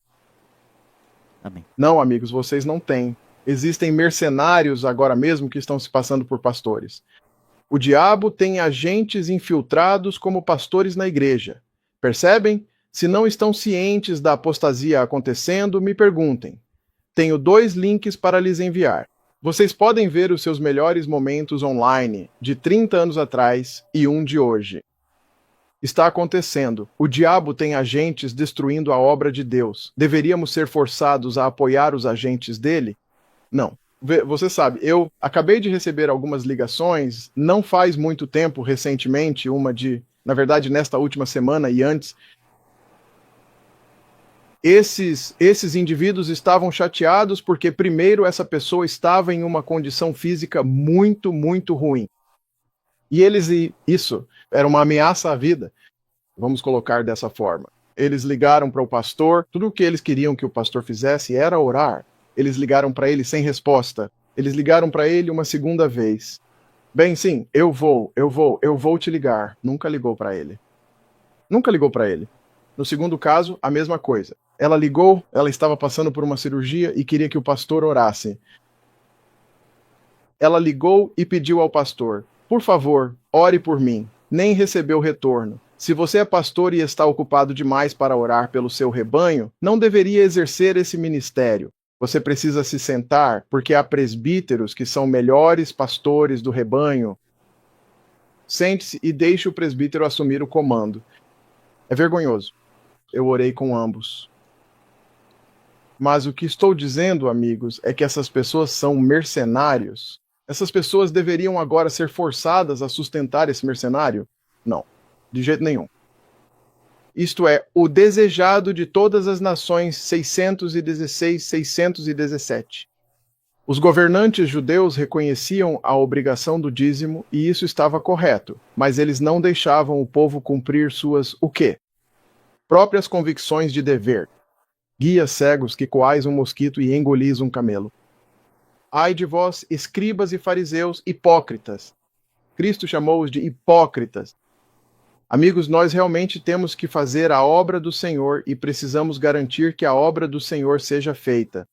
Amém. Não, amigos, vocês não têm. Existem mercenários agora mesmo que estão se passando por pastores. O diabo tem agentes infiltrados como pastores na igreja. Percebem? Se não estão cientes da apostasia acontecendo, me perguntem. Tenho 2 links para lhes enviar. Vocês podem ver os seus melhores momentos online, de 30 anos atrás e um de hoje. Está acontecendo. O diabo tem agentes destruindo a obra de Deus. Deveríamos ser forçados a apoiar os agentes dele? Não. Você sabe, eu acabei de receber algumas ligações, não faz muito tempo, recentemente, na verdade, nesta última semana e antes. Esses indivíduos estavam chateados porque, primeiro, essa pessoa estava em uma condição física muito, muito ruim. Isso era uma ameaça à vida, vamos colocar dessa forma. Eles ligaram para o pastor, tudo o que eles queriam que o pastor fizesse era orar. Eles ligaram para ele sem resposta. Eles ligaram para ele uma segunda vez. Bem, sim, eu vou te ligar. Nunca ligou para ele. Nunca ligou para ele. No segundo caso, a mesma coisa. Ela ligou, ela estava passando por uma cirurgia e queria que o pastor orasse. Ela ligou e pediu ao pastor, por favor, ore por mim. Nem recebeu retorno. Se você é pastor e está ocupado demais para orar pelo seu rebanho, não deveria exercer esse ministério. Você precisa se sentar, porque há presbíteros que são melhores pastores do rebanho. Sente-se e deixe o presbítero assumir o comando. É vergonhoso. Eu orei com ambos. Mas o que estou dizendo, amigos, é que essas pessoas são mercenários. Essas pessoas deveriam agora ser forçadas a sustentar esse mercenário? Não, de jeito nenhum. isto é, o desejado de todas as nações 616, 617. Os governantes judeus reconheciam a obrigação do dízimo e isso estava correto, mas eles não deixavam o povo cumprir suas o quê? Próprias convicções de dever. Guias cegos que coais um mosquito e engolis um camelo. Ai de vós, escribas e fariseus hipócritas. Cristo chamou-os de hipócritas. Amigos, nós realmente temos que fazer a obra do Senhor e precisamos garantir que a obra do Senhor seja feita.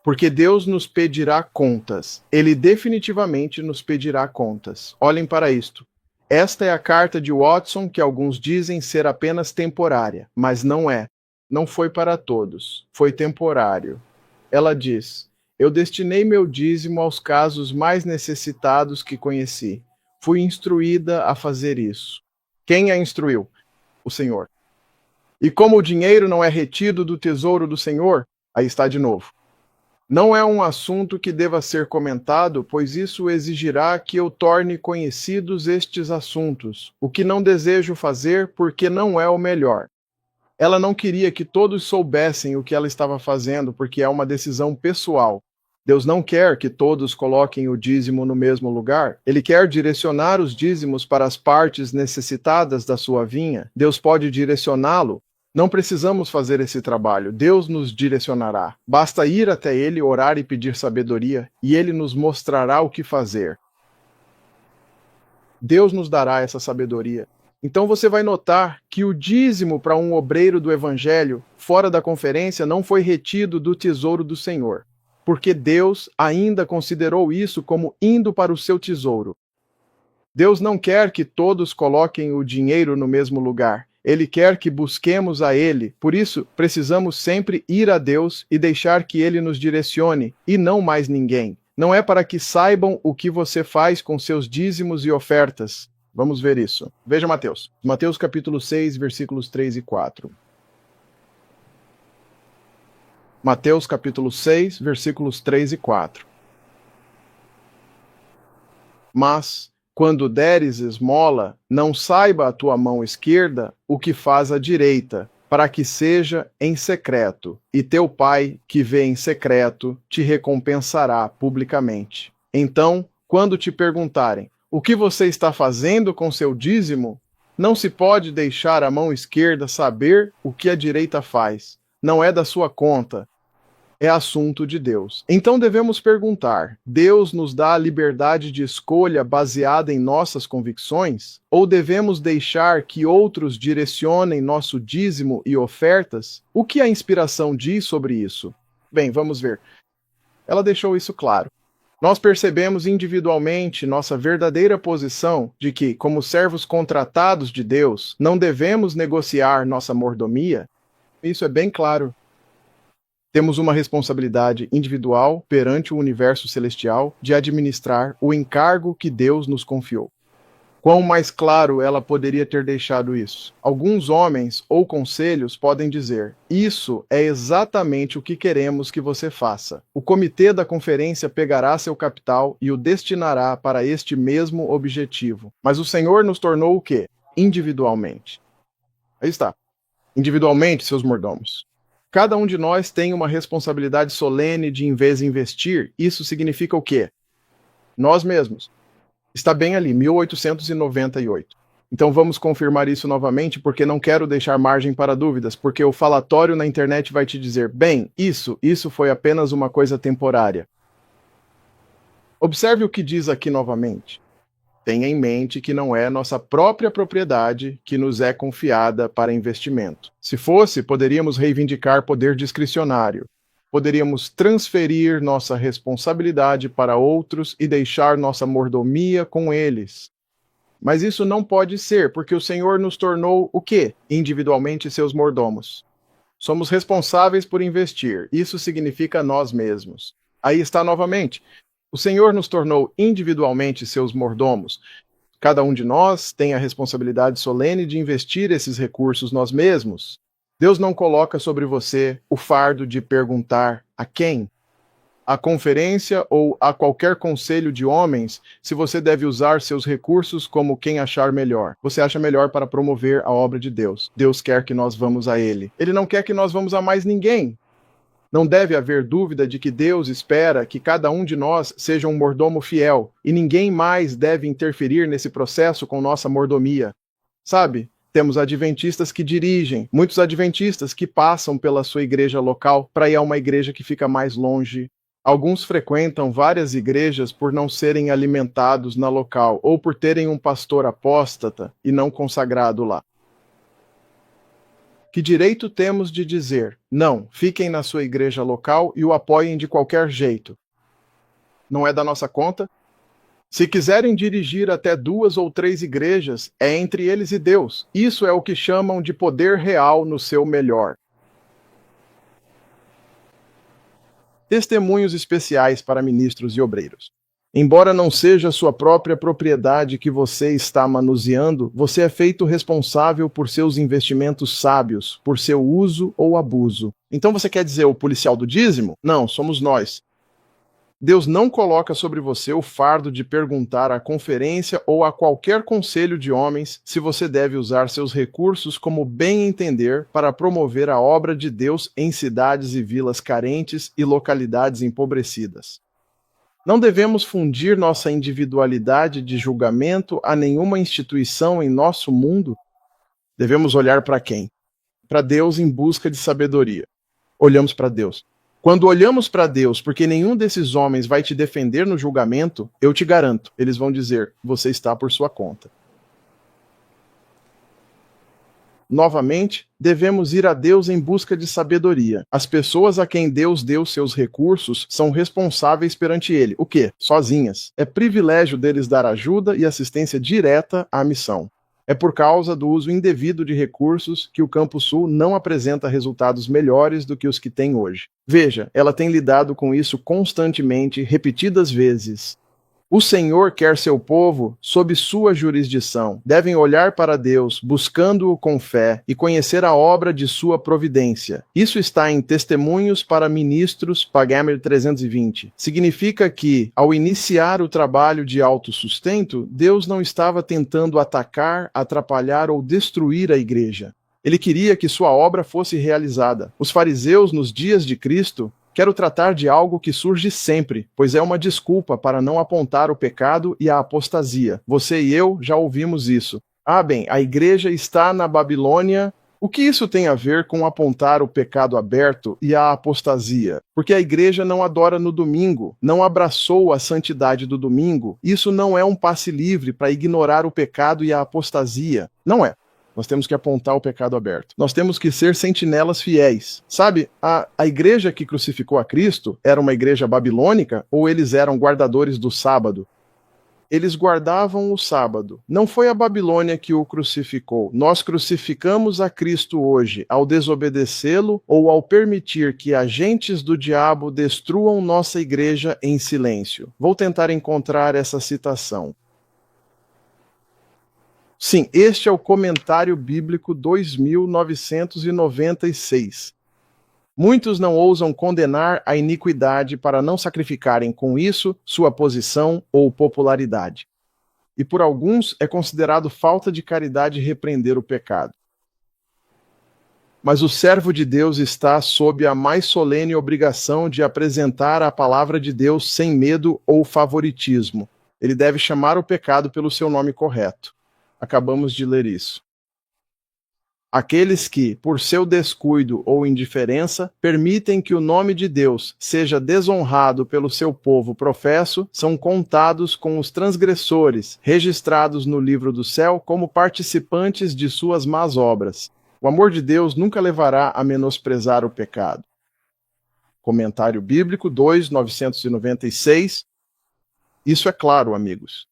Porque Deus nos pedirá contas. Ele definitivamente nos pedirá contas. Olhem para isto. Esta é a carta de Watson que alguns dizem ser apenas temporária, mas não é. Não foi para todos. Foi temporário. Ela diz: eu destinei meu dízimo aos casos mais necessitados que conheci. Fui instruída a fazer isso. Quem a instruiu? O Senhor. E como o dinheiro não é retido do tesouro do Senhor, aí está de novo. Não é um assunto que deva ser comentado, pois isso exigirá que eu torne conhecidos estes assuntos, o que não desejo fazer porque não é o melhor. Ela não queria que todos soubessem o que ela estava fazendo, porque é uma decisão pessoal. Deus não quer que todos coloquem o dízimo no mesmo lugar. Ele quer direcionar os dízimos para as partes necessitadas da sua vinha. Deus pode direcioná-lo. Não precisamos fazer esse trabalho. Deus nos direcionará. Basta ir até Ele, orar e pedir sabedoria, e Ele nos mostrará o que fazer. Deus nos dará essa sabedoria. Então você vai notar que o dízimo para um obreiro do Evangelho, fora da conferência, não foi retido do tesouro do Senhor, porque Deus ainda considerou isso como indo para o seu tesouro. Deus não quer que todos coloquem o dinheiro no mesmo lugar. Ele quer que busquemos a Ele. Por isso, precisamos sempre ir a Deus e deixar que Ele nos direcione, e não mais ninguém. Não é para que saibam o que você faz com seus dízimos e ofertas. Vamos ver isso. Veja Mateus. Mateus capítulo 6, versículos 3 e 4. Mateus capítulo 6, versículos 3 e 4. Mas, quando deres esmola, não saiba a tua mão esquerda o que faz a direita, para que seja em secreto, e teu pai, que vê em secreto, te recompensará publicamente. Então, quando te perguntarem, o que você está fazendo com seu dízimo? Não se pode deixar a mão esquerda saber o que a direita faz. Não é da sua conta. É assunto de Deus. Então devemos perguntar: Deus nos dá a liberdade de escolha baseada em nossas convicções? Ou devemos deixar que outros direcionem nosso dízimo e ofertas? O que a inspiração diz sobre isso? Bem, vamos ver. Ela deixou isso claro. Nós percebemos individualmente nossa verdadeira posição de que, como servos contratados de Deus, não devemos negociar nossa mordomia. Isso é bem claro. Temos uma responsabilidade individual perante o universo celestial de administrar o encargo que Deus nos confiou. Quão mais claro ela poderia ter deixado isso? Alguns homens ou conselhos podem dizer: isso é exatamente o que queremos que você faça. O comitê da conferência pegará seu capital e o destinará para este mesmo objetivo. Mas o Senhor nos tornou o quê? Individualmente. Aí está. Individualmente, seus mordomos. Cada um de nós tem uma responsabilidade solene de, em vez de investir, isso significa o quê? Nós mesmos. Está bem ali, 1898. Então vamos confirmar isso novamente, porque não quero deixar margem para dúvidas, porque o falatório na internet vai te dizer, bem, isso foi apenas uma coisa temporária. Observe o que diz aqui novamente. Tenha em mente que não é nossa própria propriedade que nos é confiada para investimento. Se fosse, poderíamos reivindicar poder discricionário. Poderíamos transferir nossa responsabilidade para outros e deixar nossa mordomia com eles. Mas isso não pode ser, porque o Senhor nos tornou o quê? Individualmente seus mordomos. Somos responsáveis por investir. Isso significa nós mesmos. Aí está novamente. O Senhor nos tornou individualmente seus mordomos. Cada um de nós tem a responsabilidade solene de investir esses recursos nós mesmos. Deus não coloca sobre você o fardo de perguntar a quem. à conferência ou a qualquer conselho de homens se você deve usar seus recursos como quem achar melhor. Você acha melhor para promover a obra de Deus. Deus quer que nós vamos a Ele. Ele não quer que nós vamos a mais ninguém. Não deve haver dúvida de que Deus espera que cada um de nós seja um mordomo fiel, e ninguém mais deve interferir nesse processo com nossa mordomia. Sabe? Temos adventistas que dirigem, muitos adventistas que passam pela sua igreja local para ir a uma igreja que fica mais longe. Alguns frequentam várias igrejas por não serem alimentados na local, ou por terem um pastor apóstata e não consagrado lá. Que direito temos de dizer, não, fiquem na sua igreja local e o apoiem de qualquer jeito? Não é da nossa conta? Se quiserem dirigir até 2 ou 3 igrejas, é entre eles e Deus. Isso é o que chamam de poder real no seu melhor. Testemunhos especiais para ministros e obreiros. Embora não seja sua própria propriedade que você está manuseando, você é feito responsável por seus investimentos sábios, por seu uso ou abuso. Então você quer dizer o policial do dízimo? Não, somos nós. Deus não coloca sobre você o fardo de perguntar à conferência ou a qualquer conselho de homens se você deve usar seus recursos como bem entender para promover a obra de Deus em cidades e vilas carentes e localidades empobrecidas. Não devemos fundir nossa individualidade de julgamento a nenhuma instituição em nosso mundo. Devemos olhar para quem? Para Deus em busca de sabedoria. Olhamos para Deus. Quando olhamos para Deus, porque nenhum desses homens vai te defender no julgamento, eu te garanto, eles vão dizer, você está por sua conta. Novamente, devemos ir a Deus em busca de sabedoria. As pessoas a quem Deus deu seus recursos são responsáveis perante Ele. O quê? Sozinhas. É privilégio deles dar ajuda e assistência direta à missão. É por causa do uso indevido de recursos que o Campo Sul não apresenta resultados melhores do que os que tem hoje. Veja, ela tem lidado com isso constantemente, repetidas vezes. O Senhor quer seu povo sob sua jurisdição. Devem olhar para Deus, buscando-o com fé, e conhecer a obra de sua providência. Isso está em Testemunhos para Ministros, Pagamer 320. Significa que, ao iniciar o trabalho de autossustento, Deus não estava tentando atacar, atrapalhar ou destruir a igreja. Ele queria que sua obra fosse realizada. Os fariseus, nos dias de Cristo, quero tratar de algo que surge sempre, pois é uma desculpa para não apontar o pecado e a apostasia. Você e eu já ouvimos isso. Ah, bem, a igreja está na Babilônia. O que isso tem a ver com apontar o pecado aberto e a apostasia? Porque a igreja não adora no domingo, não abraçou a santidade do domingo. Isso não é um passe livre para ignorar o pecado e a apostasia. Não é. Nós temos que apontar o pecado aberto. Nós temos que ser sentinelas fiéis. Sabe, a igreja que crucificou a Cristo era uma igreja babilônica ou eles eram guardadores do sábado? Eles guardavam o sábado. Não foi a Babilônia que o crucificou. Nós crucificamos a Cristo hoje ao desobedecê-lo ou ao permitir que agentes do diabo destruam nossa igreja em silêncio. Vou tentar encontrar essa citação. Sim, este é o Comentário Bíblico 2996. Muitos não ousam condenar a iniquidade para não sacrificarem com isso sua posição ou popularidade. E por alguns é considerado falta de caridade repreender o pecado. Mas o servo de Deus está sob a mais solene obrigação de apresentar a palavra de Deus sem medo ou favoritismo. Ele deve chamar o pecado pelo seu nome correto. Acabamos de ler isso. Aqueles que, por seu descuido ou indiferença, permitem que o nome de Deus seja desonrado pelo seu povo professo, são contados com os transgressores, registrados no livro do céu como participantes de suas más obras. O amor de Deus nunca levará a menosprezar o pecado. Comentário Bíblico 2.996. Isso é claro, amigos.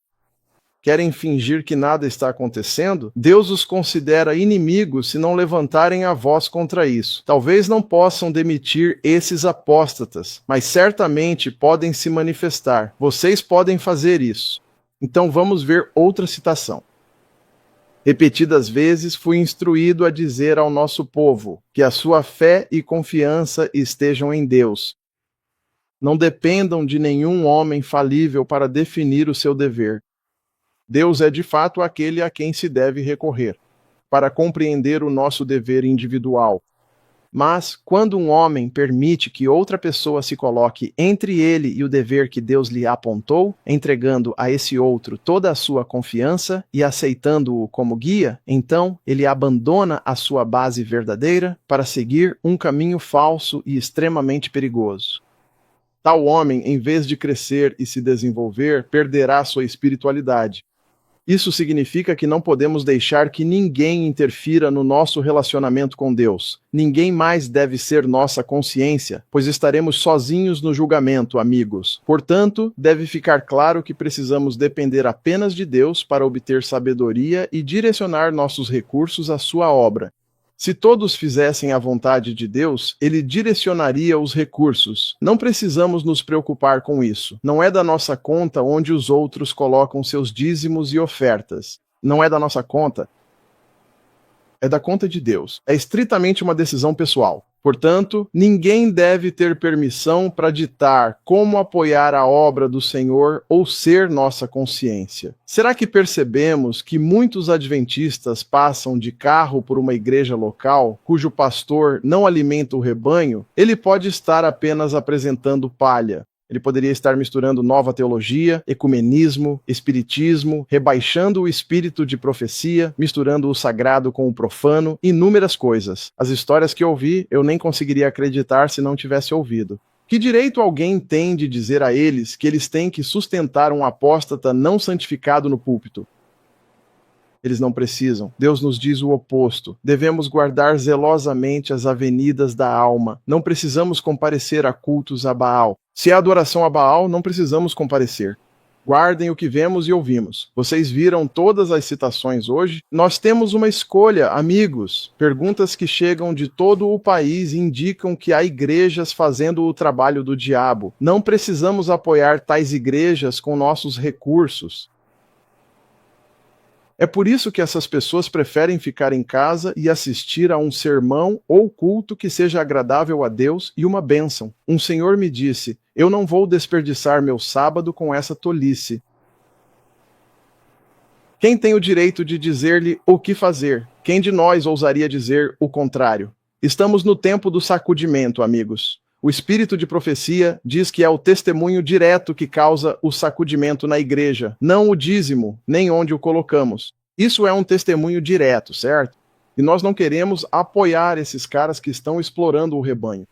Querem fingir que nada está acontecendo? Deus os considera inimigos se não levantarem a voz contra isso. Talvez não possam demitir esses apóstatas, mas certamente podem se manifestar. Vocês podem fazer isso. Então vamos ver outra citação. Repetidas vezes fui instruído a dizer ao nosso povo que a sua fé e confiança estejam em Deus. Não dependam de nenhum homem falível para definir o seu dever. Deus é de fato aquele a quem se deve recorrer, para compreender o nosso dever individual. Mas, quando um homem permite que outra pessoa se coloque entre ele e o dever que Deus lhe apontou, entregando a esse outro toda a sua confiança e aceitando-o como guia, então ele abandona a sua base verdadeira para seguir um caminho falso e extremamente perigoso. Tal homem, em vez de crescer e se desenvolver, perderá sua espiritualidade. Isso significa que não podemos deixar que ninguém interfira no nosso relacionamento com Deus. Ninguém mais deve ser nossa consciência, pois estaremos sozinhos no julgamento, amigos. Portanto, deve ficar claro que precisamos depender apenas de Deus para obter sabedoria e direcionar nossos recursos à sua obra. Se todos fizessem a vontade de Deus, ele direcionaria os recursos. Não precisamos nos preocupar com isso. Não é da nossa conta onde os outros colocam seus dízimos e ofertas. Não é da nossa conta. É da conta de Deus. É estritamente uma decisão pessoal. Portanto, ninguém deve ter permissão para ditar como apoiar a obra do Senhor ou ser nossa consciência. Será que percebemos que muitos adventistas passam de carro por uma igreja local, cujo pastor não alimenta o rebanho? Ele pode estar apenas apresentando palha. Ele poderia estar misturando nova teologia, ecumenismo, espiritismo, rebaixando o espírito de profecia, misturando o sagrado com o profano, inúmeras coisas. As histórias que ouvi, eu nem conseguiria acreditar se não tivesse ouvido. Que direito alguém tem de dizer a eles que eles têm que sustentar um apóstata não santificado no púlpito? Eles não precisam. Deus nos diz o oposto. Devemos guardar zelosamente as avenidas da alma. Não precisamos comparecer a cultos a Baal. Se é adoração a Baal, não precisamos comparecer. Guardem o que vemos e ouvimos. Vocês viram todas as citações hoje? Nós temos uma escolha, amigos. Perguntas que chegam de todo o país indicam que há igrejas fazendo o trabalho do diabo. Não precisamos apoiar tais igrejas com nossos recursos. É por isso que essas pessoas preferem ficar em casa e assistir a um sermão ou culto que seja agradável a Deus e uma bênção. Um senhor me disse: eu não vou desperdiçar meu sábado com essa tolice. Quem tem o direito de dizer-lhe o que fazer? Quem de nós ousaria dizer o contrário? Estamos no tempo do sacudimento, amigos. O espírito de profecia diz que é o testemunho direto que causa o sacudimento na igreja, não o dízimo, nem onde o colocamos. Isso é um testemunho direto, certo? E nós não queremos apoiar esses caras que estão explorando o rebanho.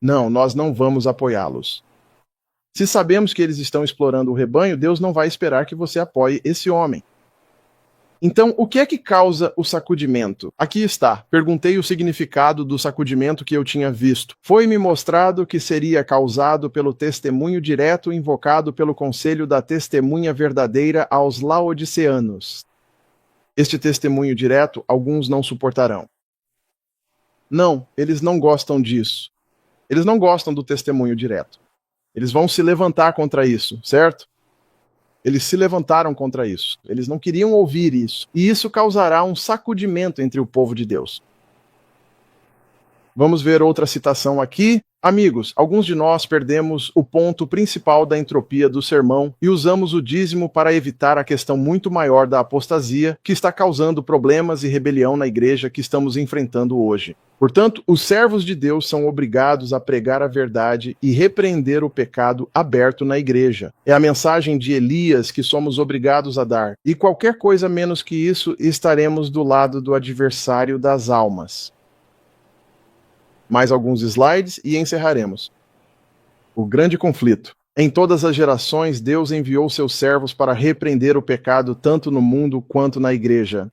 Não, nós não vamos apoiá-los. Se sabemos que eles estão explorando o rebanho, Deus não vai esperar que você apoie esse homem. Então, o que é que causa o sacudimento? Aqui está. Perguntei o significado do sacudimento que eu tinha visto. Foi-me mostrado que seria causado pelo testemunho direto invocado pelo conselho da testemunha verdadeira aos laodiceanos. Este testemunho direto, alguns não suportarão. Não, eles não gostam disso. Eles não gostam do testemunho direto. Eles vão se levantar contra isso, certo? Eles se levantaram contra isso. Eles não queriam ouvir isso. E isso causará um sacudimento entre o povo de Deus. Vamos ver outra citação aqui. Amigos, alguns de nós perdemos o ponto principal da entropia do sermão e usamos o dízimo para evitar a questão muito maior da apostasia que está causando problemas e rebelião na igreja que estamos enfrentando hoje. Portanto, os servos de Deus são obrigados a pregar a verdade e repreender o pecado aberto na igreja. É a mensagem de Elias que somos obrigados a dar. E qualquer coisa menos que isso, estaremos do lado do adversário das almas. Mais alguns slides e encerraremos. O grande conflito. Em todas as gerações, Deus enviou seus servos para repreender o pecado tanto no mundo quanto na igreja.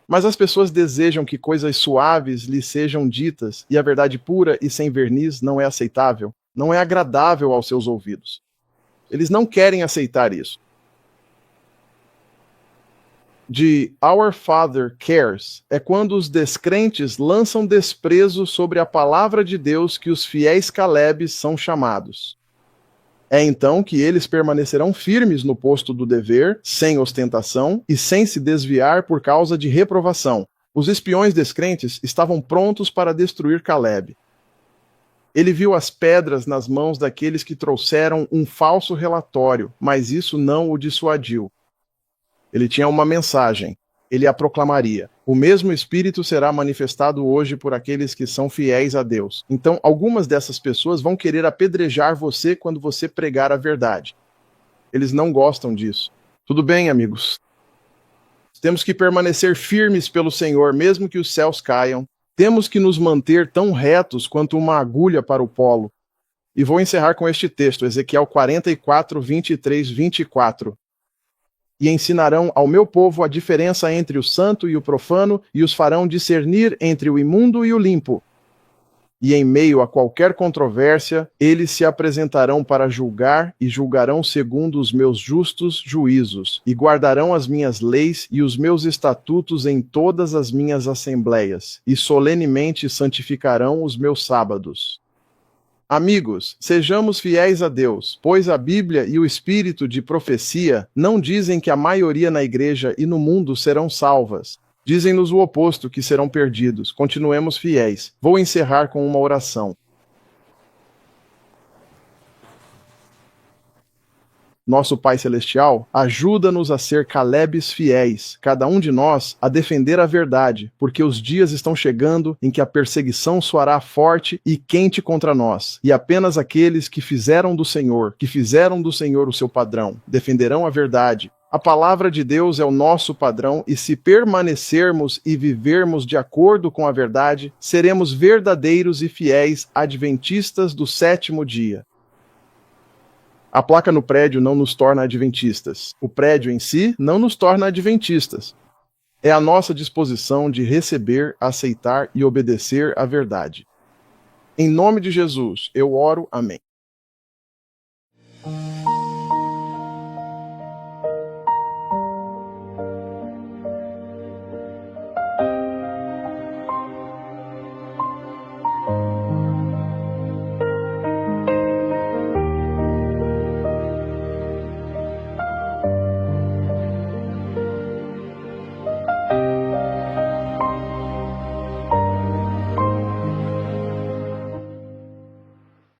Mas as pessoas desejam que coisas suaves lhes sejam ditas, e a verdade pura e sem verniz não é aceitável, não é agradável aos seus ouvidos. Eles não querem aceitar isso. De Our Father Cares é quando os descrentes lançam desprezo sobre a palavra de Deus que os fiéis Calebes são chamados. É então que eles permanecerão firmes no posto do dever, sem ostentação e sem se desviar por causa de reprovação. Os espiões descrentes estavam prontos para destruir Caleb. Ele viu as pedras nas mãos daqueles que trouxeram um falso relatório, mas isso não o dissuadiu. Ele tinha uma mensagem. Ele a proclamaria. O mesmo Espírito será manifestado hoje por aqueles que são fiéis a Deus. Então, algumas dessas pessoas vão querer apedrejar você quando você pregar a verdade. Eles não gostam disso. Tudo bem, amigos. Temos que permanecer firmes pelo Senhor, mesmo que os céus caiam. Temos que nos manter tão retos quanto uma agulha para o polo. E vou encerrar com este texto, Ezequiel 44, 23, 24. E ensinarão ao meu povo a diferença entre o santo e o profano, e os farão discernir entre o imundo e o limpo. E em meio a qualquer controvérsia, eles se apresentarão para julgar e julgarão segundo os meus justos juízos, e guardarão as minhas leis e os meus estatutos em todas as minhas assembleias, e solenemente santificarão os meus sábados. Amigos, sejamos fiéis a Deus, pois a Bíblia e o espírito de profecia não dizem que a maioria na igreja e no mundo serão salvas. Dizem-nos o oposto, que serão perdidos. Continuemos fiéis. Vou encerrar com uma oração. Nosso Pai Celestial, ajuda-nos a ser Calebes fiéis, cada um de nós a defender a verdade, porque os dias estão chegando em que a perseguição soará forte e quente contra nós, e apenas aqueles que fizeram do Senhor o seu padrão, defenderão a verdade. A palavra de Deus é o nosso padrão, e se permanecermos e vivermos de acordo com a verdade, seremos verdadeiros e fiéis adventistas do sétimo dia. A placa no prédio não nos torna adventistas. O prédio em si não nos torna adventistas. É a nossa disposição de receber, aceitar e obedecer a verdade. Em nome de Jesus, eu oro. Amém.